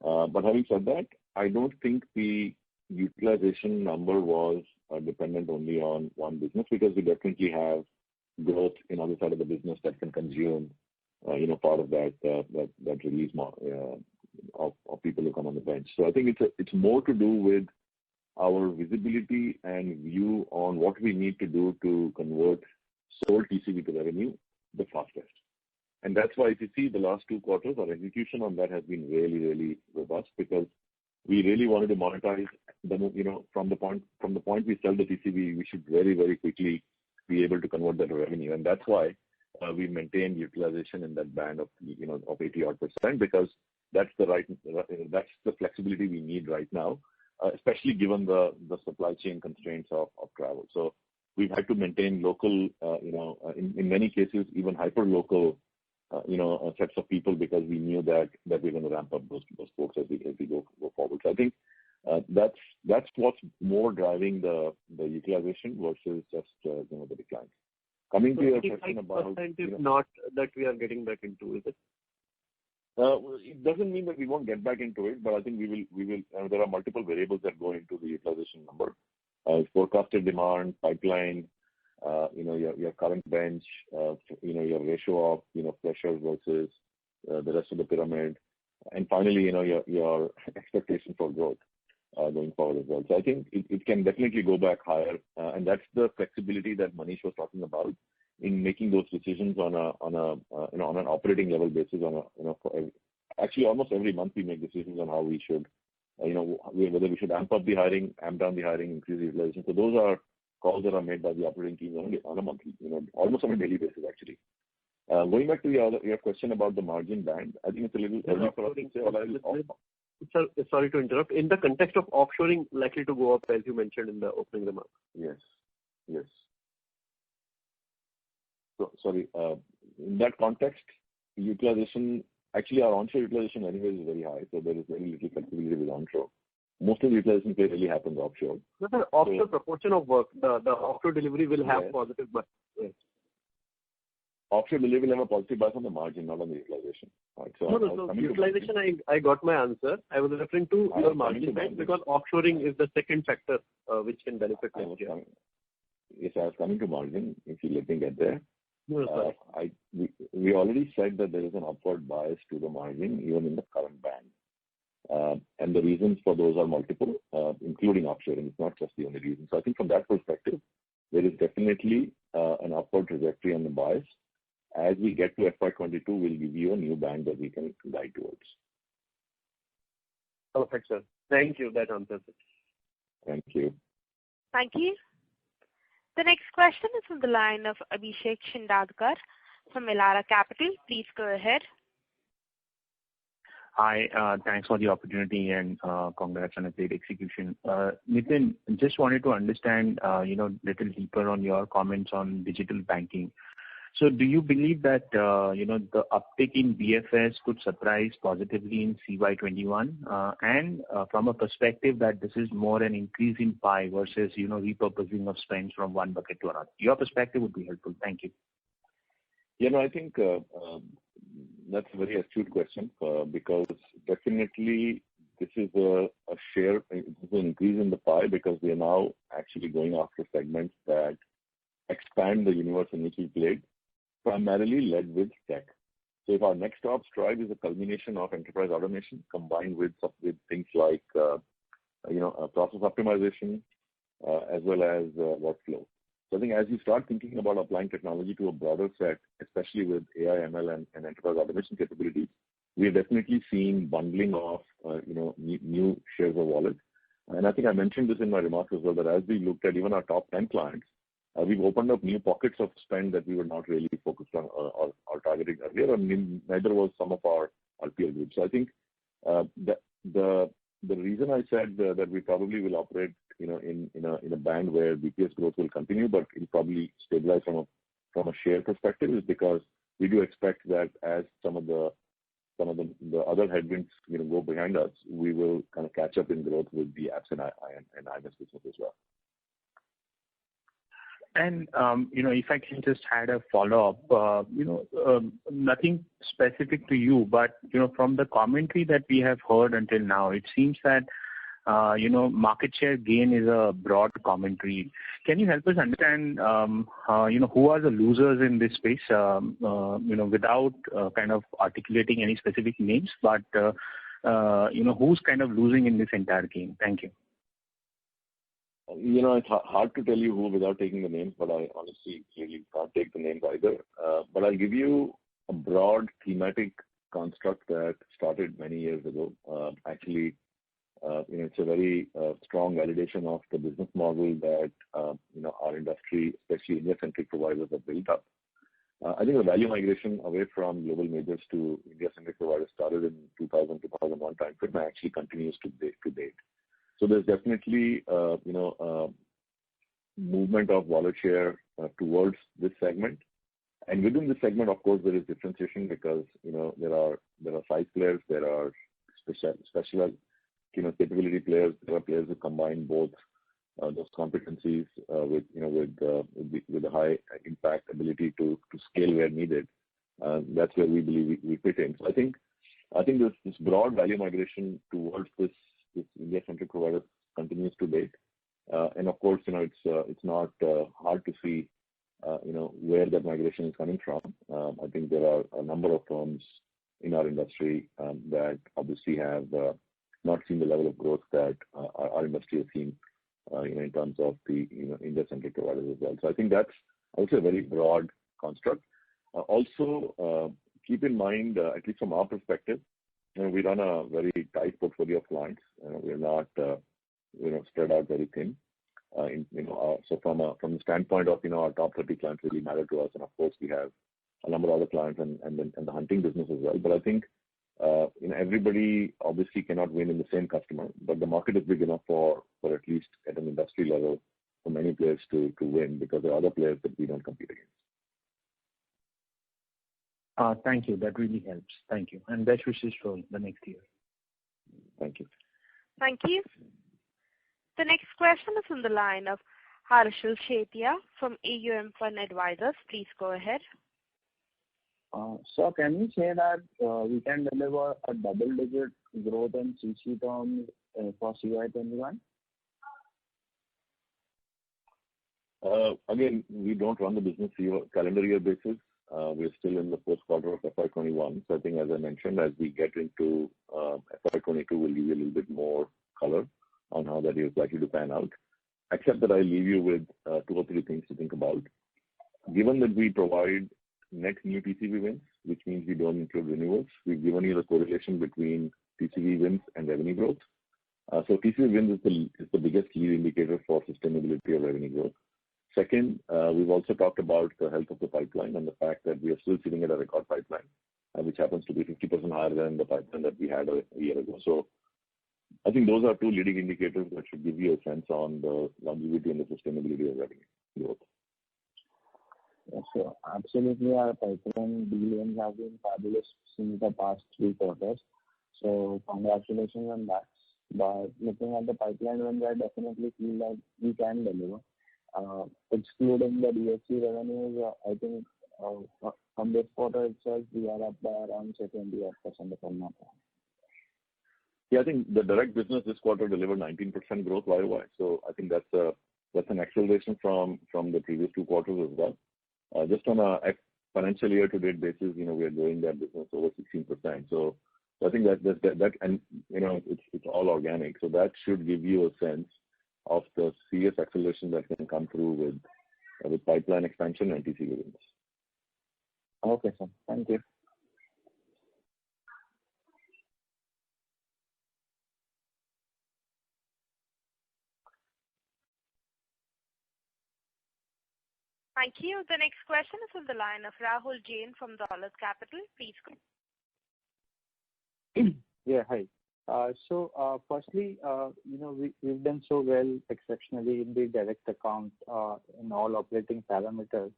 But having said that, I don't think the utilization number was dependent only on one business because we definitely have growth in other side of the business that can consume part of that release of people who come on the bench. So I think it's more to do with our visibility and view on what we need to do to convert sold TCV to revenue the fastest. And that's why if you see the last 2 quarters, our execution on that has been really, really robust because we really wanted to monetize from the point we sell the TCV, we should very, very quickly be able to convert that to revenue. And that's why we maintained utilization in that band of 80% because that's the flexibility we need right now, especially given the supply chain constraints of travel. So we've had to maintain local, in many cases, even hyper-local, sets of people because we knew that we're going to ramp up those folks as we go forward. So I think that's what's more driving the utilization versus just the decline. Coming to your question about, if not that we are getting back into, is it? It doesn't mean that we won't get back into it, but I think we will. There are multiple variables that go into the utilization number. Forecasted demand, pipeline, your current bench, your ratio of freshers versus the rest of the pyramid, and finally, your expectation for growth going forward as well. So I think it can definitely go back higher, and that's the flexibility that Manish was talking about in making those decisions on an operating level basis. Actually almost every month we make decisions on how we should, whether we should amp up the hiring, amp down the hiring, increase the utilization. So those are calls that are made by the operating teams on a monthly, almost on a daily basis actually. Going back to your question about the margin band, I think it's a little early for us to say. Sorry to interrupt. In the context of offshoring likely to go up, as you mentioned in the opening remarks. Yes. So, sorry. In that context, utilization, actually our onshore utilization anyway is very high, so there is very little flexibility with onshore. Most of the utilization really happens offshore. No, the offshore proportion of work, the offshore delivery will have positive, but yes. Offshore delivery will have a positive bias on the margin, not on the utilization. Right. So no. Utilization, I got my answer. I was referring to your margin band because offshoring is the second factor which can benefit next year. Yes, I was coming to margin. If you let me get there. No, we already said that there is an upward bias to the margin even in the current band. And the reasons for those are multiple, including offshoring. It's not just the only reason. So I think from that perspective, there is definitely an upward trajectory on the bias. As we get to FY22, we'll give you a new band that we can guide towards. Perfect, sir. Thank you. That answers it. Thank you. Thank you. The next question is from the line of Abhishek Shindadkar from Elara Capital. Please go ahead. Hi, thanks for the opportunity and congrats on a great execution. Nitin, just wanted to understand, little deeper on your comments on digital banking. So do you believe that, the uptick in BFS could surprise positively in CY21? And from a perspective that this is more an increase in pie versus, repurposing of spends from one bucket to another? Your perspective would be helpful. Thank you. I think that's a very astute question because definitely this is a share, this is an increase in the pie because we are now actually going after segments that expand the universe in which we played, primarily led with tech. So if our next top strive is a culmination of enterprise automation combined with things like, process optimization as well as workflow. So I think as you start thinking about applying technology to a broader set, especially with AI, ML, and enterprise automation capabilities, we have definitely seen bundling of, new shares of wallet. And I think I mentioned this in my remarks as well, that as we looked at even our top 10 clients, we've opened up new pockets of spend that we were not really focused on or targeting earlier, and neither was some of our peer groups. So I think the reason I said that we probably will operate, in a band where BPS growth will continue, but it'll probably stabilize from a share perspective, is because we do expect that as some of the other headwinds, go behind us, we will kind of catch up in growth with the apps and IMS business as well. And, if I can just add a follow-up, nothing specific to you, but, from the commentary that we have heard until now, it seems that, market share gain is a broad commentary. Can you help us understand, who are the losers in this space, without kind of articulating any specific names, but, who's kind of losing in this entire game? Thank you. It's hard to tell you who without taking the names, but I honestly clearly can't take the names either. But I'll give you a broad thematic construct that started many years ago. Actually, it's a very strong validation of the business model that our industry, especially India-centric providers, have built up. I think the value migration away from global majors to India-centric providers started in 2000, 2001 timeframe and actually continues to date. So there's definitely, movement of wallet share towards this segment. And within this segment, of course, there is differentiation because, there are size players, there are specialized, capability players, there are players who combine both those competencies with a high impact ability to scale where needed. That's where we believe we fit in. So I think this broad value migration towards this India-centric provider continues to date. And of course, it's not hard to see, where that migration is coming from. I think there are a number of firms in our industry that obviously have not seen the level of growth that our industry has seen, in terms of the India-centric providers as well. So I think that's also a very broad construct. Also, keep in mind, at least from our perspective, we run a very tight portfolio of clients. We're not, spread out very thin. So from the standpoint of, our top 30 clients really matter to us, and of course we have a number of other clients and the hunting business as well. But I think, everybody obviously cannot win in the same customer, but the market is big enough for at least at an industry level for many players to win because there are other players that we don't compete against. Thank you. That really helps. Thank you. And best wishes for the next year. Thank you. Thank you. The next question is on the line of Harshil Shetia from AUM Fund Advisors. Please go ahead. So can you say that we can deliver a double-digit growth in CC terms for CY21? Again, we don't run the business calendar year basis. We're still in the first quarter of FY21. So I think, as I mentioned, as we get into FY22, we'll give you a little bit more color on how that is likely to pan out. Except that I leave you with 2 or 3 things to think about. Given that we provide net new TCV wins, which means we don't include renewals, we've given you the correlation between TCV wins and revenue growth. So TCV wins is the biggest lead indicator for sustainability of revenue growth. Second, we've also talked about the health of the pipeline and the fact that we are still sitting at a record pipeline, which happens to be 50% higher than the pipeline that we had a year ago. So I think those are 2 leading indicators that should give you a sense on the longevity and the sustainability of revenue growth. Yes, sir. Absolutely, our pipeline deal wins have been fabulous since the past 3 quarters. So congratulations on that. But looking at the pipeline wins, I definitely feel that we can deliver. Excluding the DXC revenues, I think from this quarter itself, we are up by around 28% if I'm not wrong. Yeah, I think the direct business this quarter delivered 19% growth YOY. So I think that's an acceleration from the previous 2 quarters as well. Just on a financial year to date basis, we are growing that business over 16%. So I think that and it's all organic. So that should give you a sense of the serious acceleration that can come through with pipeline expansion and TCV wins. Okay, sir. Thank you. Thank you. The next question is on the line of Rahul Jain from Dolat Capital. Please go. Yeah, hi. So firstly, we've done so well exceptionally in the direct account in all operating parameters,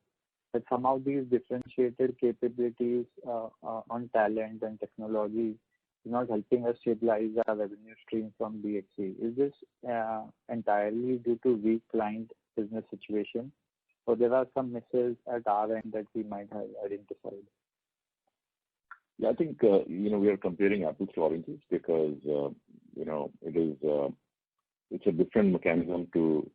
but some of these differentiated capabilities on talent and technology is not helping us stabilize our revenue stream from DXC. Is this entirely due to weak client business situation, or there are some misses at our end that we might have identified? Yeah, I think we are comparing apples to oranges because it's a different mechanism to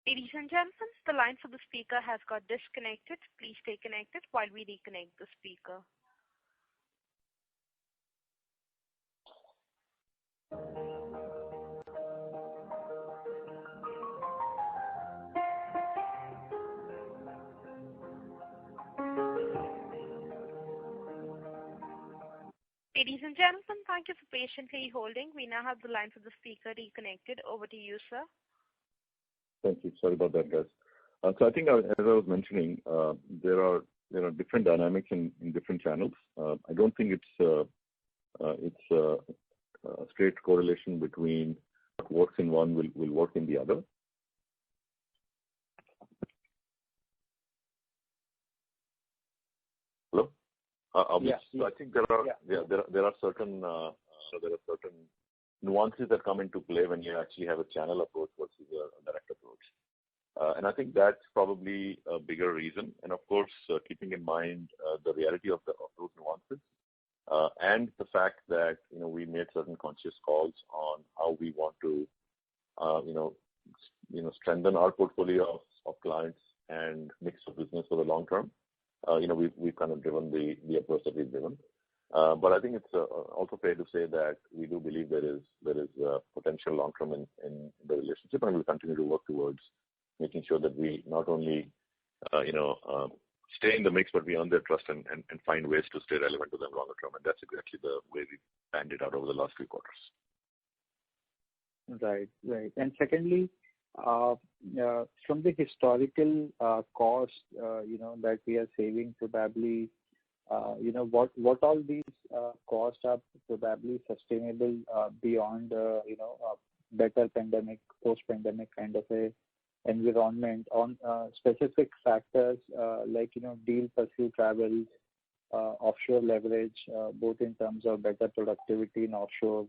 Ladies and gentlemen, the line for the speaker has got disconnected. Please stay connected while we reconnect the speaker. Ladies and gentlemen, thank you for patiently holding. We now have the line for the speaker reconnected. Over to you, sir. Thank you. Sorry about that, guys. So I think, as I was mentioning, there are different dynamics in different channels. I don't think it's a straight correlation between what works in one will work in the other. Hello. Yeah. So I think there are certain nuances that come into play when you actually have a channel approach versus a direct approach. And I think that's probably a bigger reason. And of course, keeping in mind the reality of those nuances and the fact that we made certain conscious calls on how we want to strengthen our portfolio of clients and mix of business for the long term. We've kind of driven the approach that we've driven. But I think it's also fair to say that we do believe there is potential long term in the relationship, and we'll continue to work towards making sure that we not only stay in the mix, but we earn their trust and find ways to stay relevant to them longer term. And that's exactly the way we planned it out over the last few quarters. Right. And secondly, from the historical cost, that we are saving, probably, what all these costs are probably sustainable beyond, better pandemic, post-pandemic kind of a environment on specific factors like, deal pursuit travels, offshore leverage, both in terms of better productivity in offshore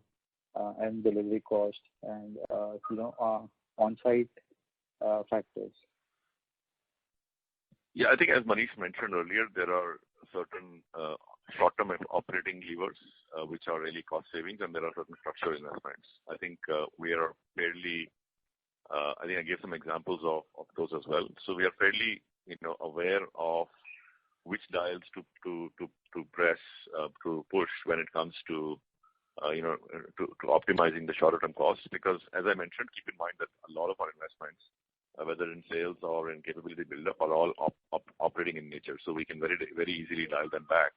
and delivery cost and, on-site factors. Yeah, I think as Manish mentioned earlier, there are certain short-term operating levers which are really cost savings, and there are certain structural investments. I think we are fairly, I think I gave some examples of those as well. So we are fairly, aware of which dials to press, to push when it comes to optimizing the shorter-term costs. Because as I mentioned, keep in mind that a lot of our investments, whether in sales or in capability build-up, are all operating in nature. So we can very, very easily dial them back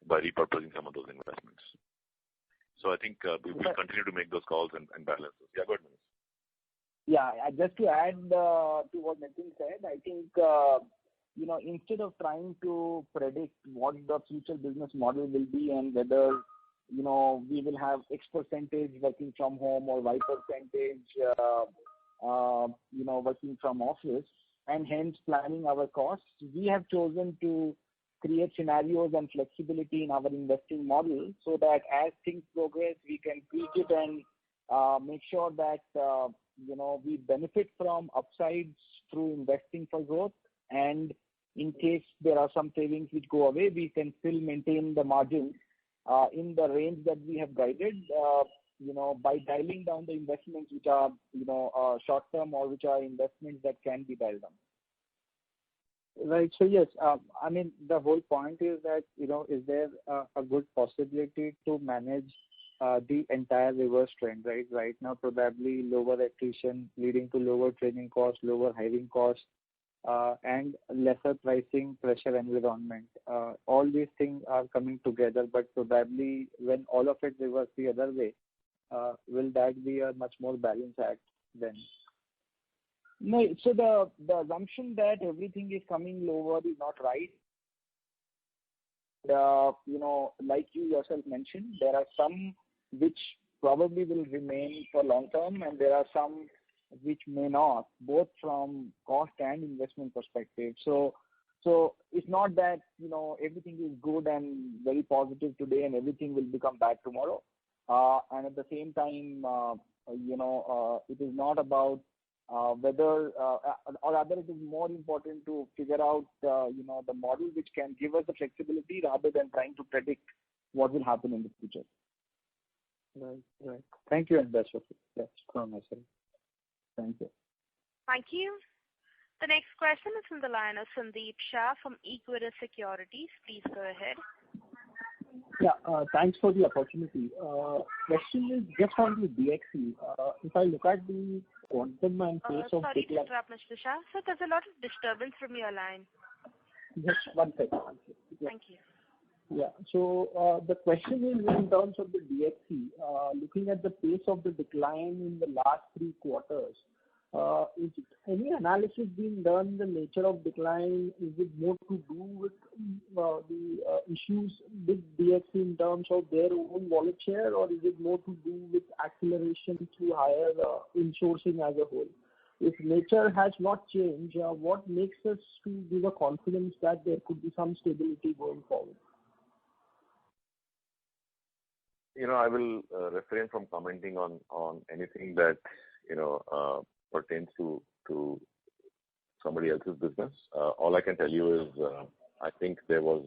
by repurposing some of those investments. So I think we will continue to make those calls and balance those. Yeah, go ahead, Manish. Yeah, just to add to what Nitin said, I think, instead of trying to predict what the future business model will be and whether, we will have X percentage working from home or Y percentage, working from office, and hence planning our costs, we have chosen to create scenarios and flexibility in our investing model so that as things progress, we can tweak it and make sure that, we benefit from upsides through investing for growth. And in case there are some savings which go away, we can still maintain the margins in the range that we have guided, by dialing down the investments which are, short term or which are investments that can be dialed down. Right. So yes, the whole point is that, is there a good possibility to manage the entire reverse trend, right? Right now, probably lower attrition leading to lower training costs, lower hiring costs, and lesser pricing pressure environment. All these things are coming together, but probably when all of it reverse the other way, will that be a much more balanced act then? No, so the assumption that everything is coming lower is not right. Like you yourself mentioned, there are some which probably will remain for long term, and there are some which may not, both from cost and investment perspective. So it's not that, everything is good and very positive today and everything will become bad tomorrow. And at the same time, it is not about whether, or rather it is more important to figure out, the model which can give us the flexibility rather than trying to predict what will happen in the future. Right. Thank you, and best of luck. That's from myself. Thank you. Thank you. The next question is from the line of Sandeep Shah from Equirus Securities. Please go ahead. Yeah, thanks for the opportunity. Question is just on the DXC. If I look at the quantum and pace of Sorry to interrupt, Mr. Shah. Sir, there's a lot of disturbance from your line. Just one second. Thank you. Yeah. So the question is in terms of the DXC, looking at the pace of the decline in the last 3 quarters, is any analysis being done, the nature of decline? Is it more to do with the issues with DXC in terms of their own wallet share, or is it more to do with acceleration through higher insourcing as a whole? If nature has not changed, what makes us to give a confidence that there could be some stability going forward? I will refrain from commenting on anything that pertains to somebody else's business. All I can tell you is I think there's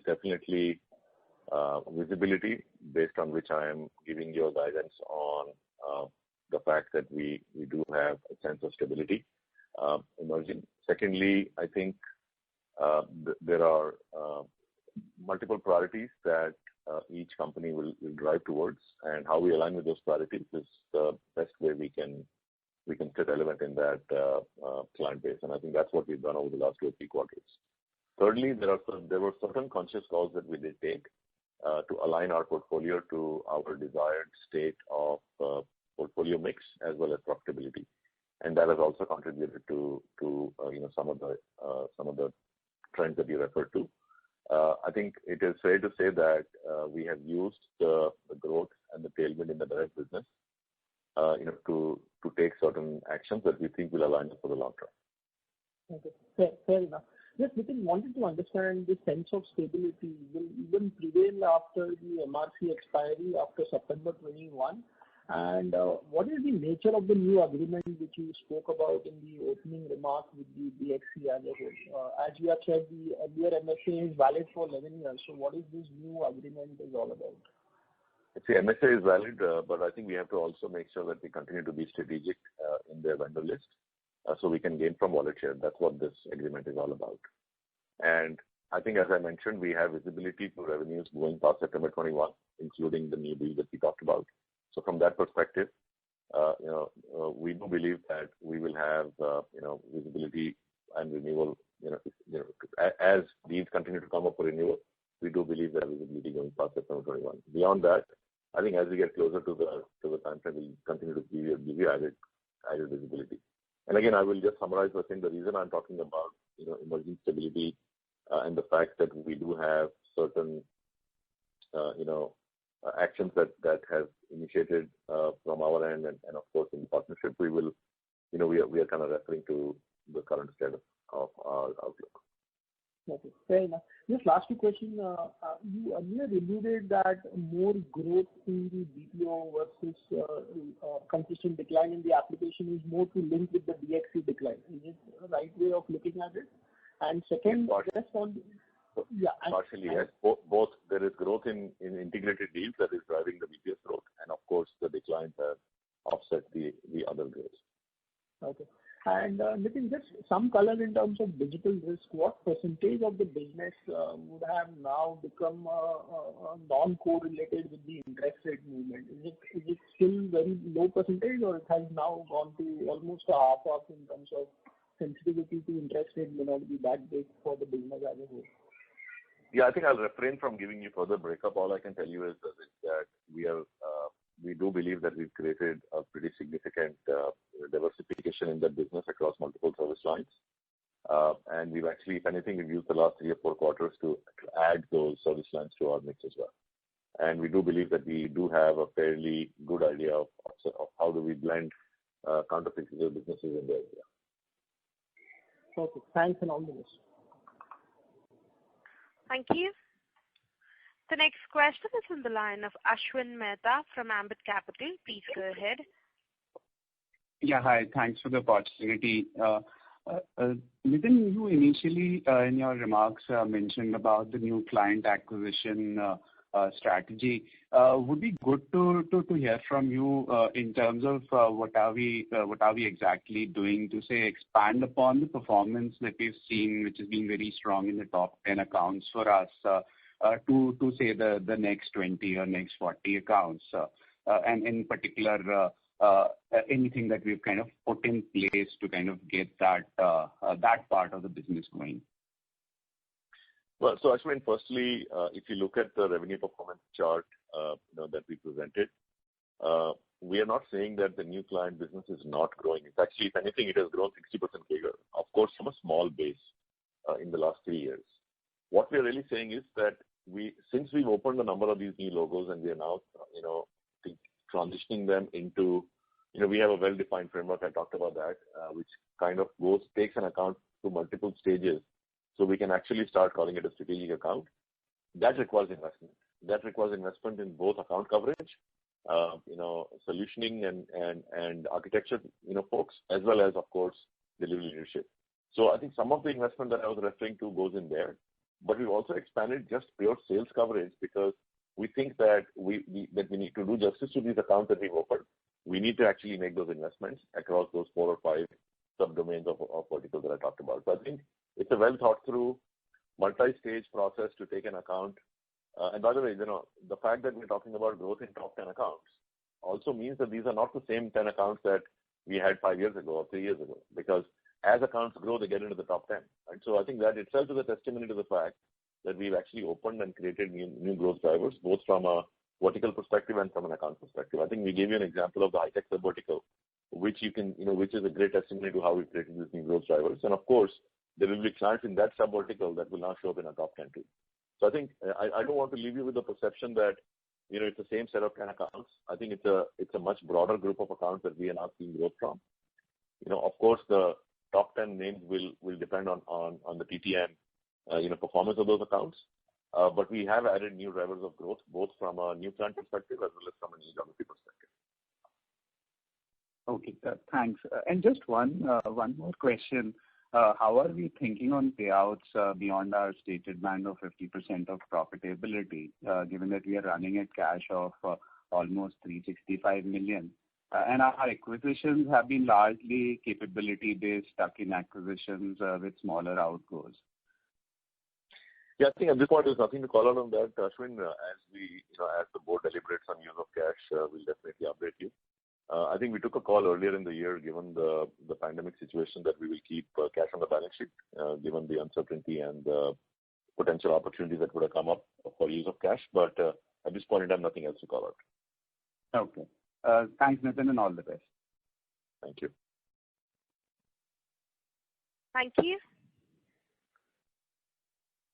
definitely visibility based on which I am giving you guidance on the fact that we do have a sense of stability emerging. Secondly, I think there are multiple priorities that each company will drive towards, and how we align with those priorities is the best way we can stay relevant in that client base, and I think that's what we've done over the last 2 or 3 quarters. Thirdly, there were certain conscious calls that we did take to align our portfolio to our desired state of portfolio mix as well as profitability, and that has also contributed to some of the trends that you referred to. I think it is fair to say that we have used the growth and the tailwind in the direct business to take certain actions that we think will align us for the long term. Okay, fair enough. Just wanted to understand the sense of stability will even prevail after the MRC expiry after September 21, and what is the nature of the new agreement which you spoke about in the opening remarks with the DXC as a whole? As you have said, the earlier MSA is valid for 11 years, so what is this new agreement is all about? See, MSA is valid, but I think we have to also make sure that we continue to be strategic in their vendor list so we can gain from wallet share. That's what this agreement is all about. And I think, as I mentioned, we have visibility to revenues going past September 21, including the new deal that we talked about. So from that perspective, we do believe that we will have visibility and renewal. As deals continue to come up for renewal, we do believe there is visibility going past September 21. Beyond that, I think as we get closer to the time frame, we'll continue to give you added visibility. And again, I will just summarize by saying the reason I'm talking about emerging stability and the fact that we do have certain actions that have initiated from our end, and of course in partnership, we are kind of referring to the current status of our outlook. Okay, fair enough. Just last 2 questions. You earlier alluded that more growth in the BPO versus consistent decline in the application is more to link with the DXC decline. Is it the right way of looking at it? And second, just on partially, yes. Both there is growth in integrated deals that is driving the BPS growth, and of course the declines have offset the other growth. Okay. And Nitin, just some color in terms of digital risk. What percentage of the business would have now become non-correlated with the interest rate movement? Is it still very low percentage, or it has now gone to almost a half in terms of sensitivity to interest rate may not be that big for the business as a whole? Yeah, I think I'll refrain from giving you further breakup. All I can tell you is that we do believe that we've created a pretty significant diversification in that business across multiple service lines. And we've actually, if anything, we've used the last 3 or 4 quarters to add those service lines to our mix as well. And we do believe that we do have a fairly good idea of how do we blend countercyclical businesses in the area. Okay, thanks and all the best. Thank you. The next question is on the line of Ashwin Mehta from Ambit Capital. Please go ahead. Yeah, hi. Thanks for the opportunity. Nitin, you initially in your remarks mentioned about the new client acquisition strategy. Would be good to hear from you in terms of what are we exactly doing to say expand upon the performance that we've seen, which has been very strong in the top 10 accounts for us, to say the next 20 or next 40 accounts, and in particular anything that we've kind of put in place to kind of get that part of the business going. Well, so Ashwin, firstly, if you look at the revenue performance chart, that we presented, we are not saying that the new client business is not growing. It's actually, if anything, it has grown 60% CAGR, of course, from a small base in the last 3 years. What we are really saying is that since we've opened a number of these new logos and we are now, transitioning them into, we have a well-defined framework. I talked about that, which kind of takes an account to multiple stages, so we can actually start calling it a strategic account. That requires investment. That requires investment in both account coverage, solutioning and architecture, folks, as well as, of course, delivery leadership. So I think some of the investment that I was referring to goes in there, but we've also expanded just pure sales coverage because we think that we need to do justice to these accounts that we've opened. We need to actually make those investments across those 4 or 5 subdomains of verticals that I talked about. So I think it's a well thought through, multi-stage process to take an account. And by the way, the fact that we're talking about growth in top 10 accounts also means that these are not the same 10 accounts that we had 5 years ago or 3 years ago, because as accounts grow, they get into the top 10. And so I think that itself is a testimony to the fact that we've actually opened and created new growth drivers, both from a vertical perspective and from an account perspective. I think we gave you an example of the high-tech sub-vertical, which which is a great testimony to how we've created these new growth drivers. And of course, there will be clients in that sub-vertical that will now show up in our top 10 too. So I think I don't want to leave you with the perception that it's the same set of 10 accounts. I think it's a much broader group of accounts that we are now seeing growth from. Of course, the top 10 names will depend on the TTM performance of those accounts. But we have added new drivers of growth, both from a new client perspective as well as from a new geography perspective. Okay, thanks. And just one more question. How are we thinking on payouts beyond our stated band of 50% of profitability, given that we are running at cash of almost 365 million? And our acquisitions have been largely capability-based, tuck-in acquisitions with smaller outgoes. Yeah, I think at this point there's nothing to call out on that, Ashwin. As the board deliberates on use of cash, we'll definitely update you. I think we took a call earlier in the year, given the pandemic situation, that we will keep cash on the balance sheet, given the uncertainty and the potential opportunities that would have come up for use of cash. But at this point in time, nothing else to call out. Okay. Thanks, Nitin, and all the best. Thank you. Thank you.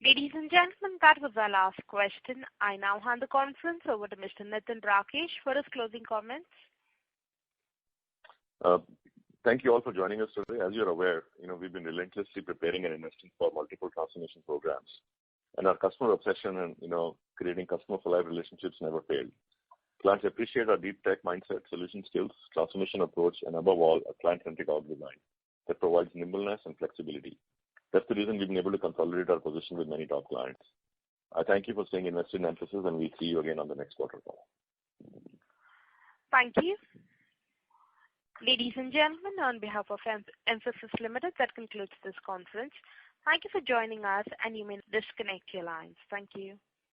Ladies and gentlemen, that was our last question. I now hand the conference over to Mr. Nitin Rakesh for his closing comments. Thank you all for joining us today. As you're aware, we've been relentlessly preparing and investing for multiple transformation programs. And our customer obsession and, creating customer-for-life relationships never failed. Clients appreciate our deep tech mindset, solution skills, transformation approach, and above all, a client-centric org design that provides nimbleness and flexibility. That's the reason we've been able to consolidate our position with many top clients. I thank you for staying invested in Mphasis, and we'll see you again on the next quarter call. Thank you. Ladies and gentlemen, on behalf of Mphasis Limited, that concludes this conference. Thank you for joining us, and you may disconnect your lines. Thank you.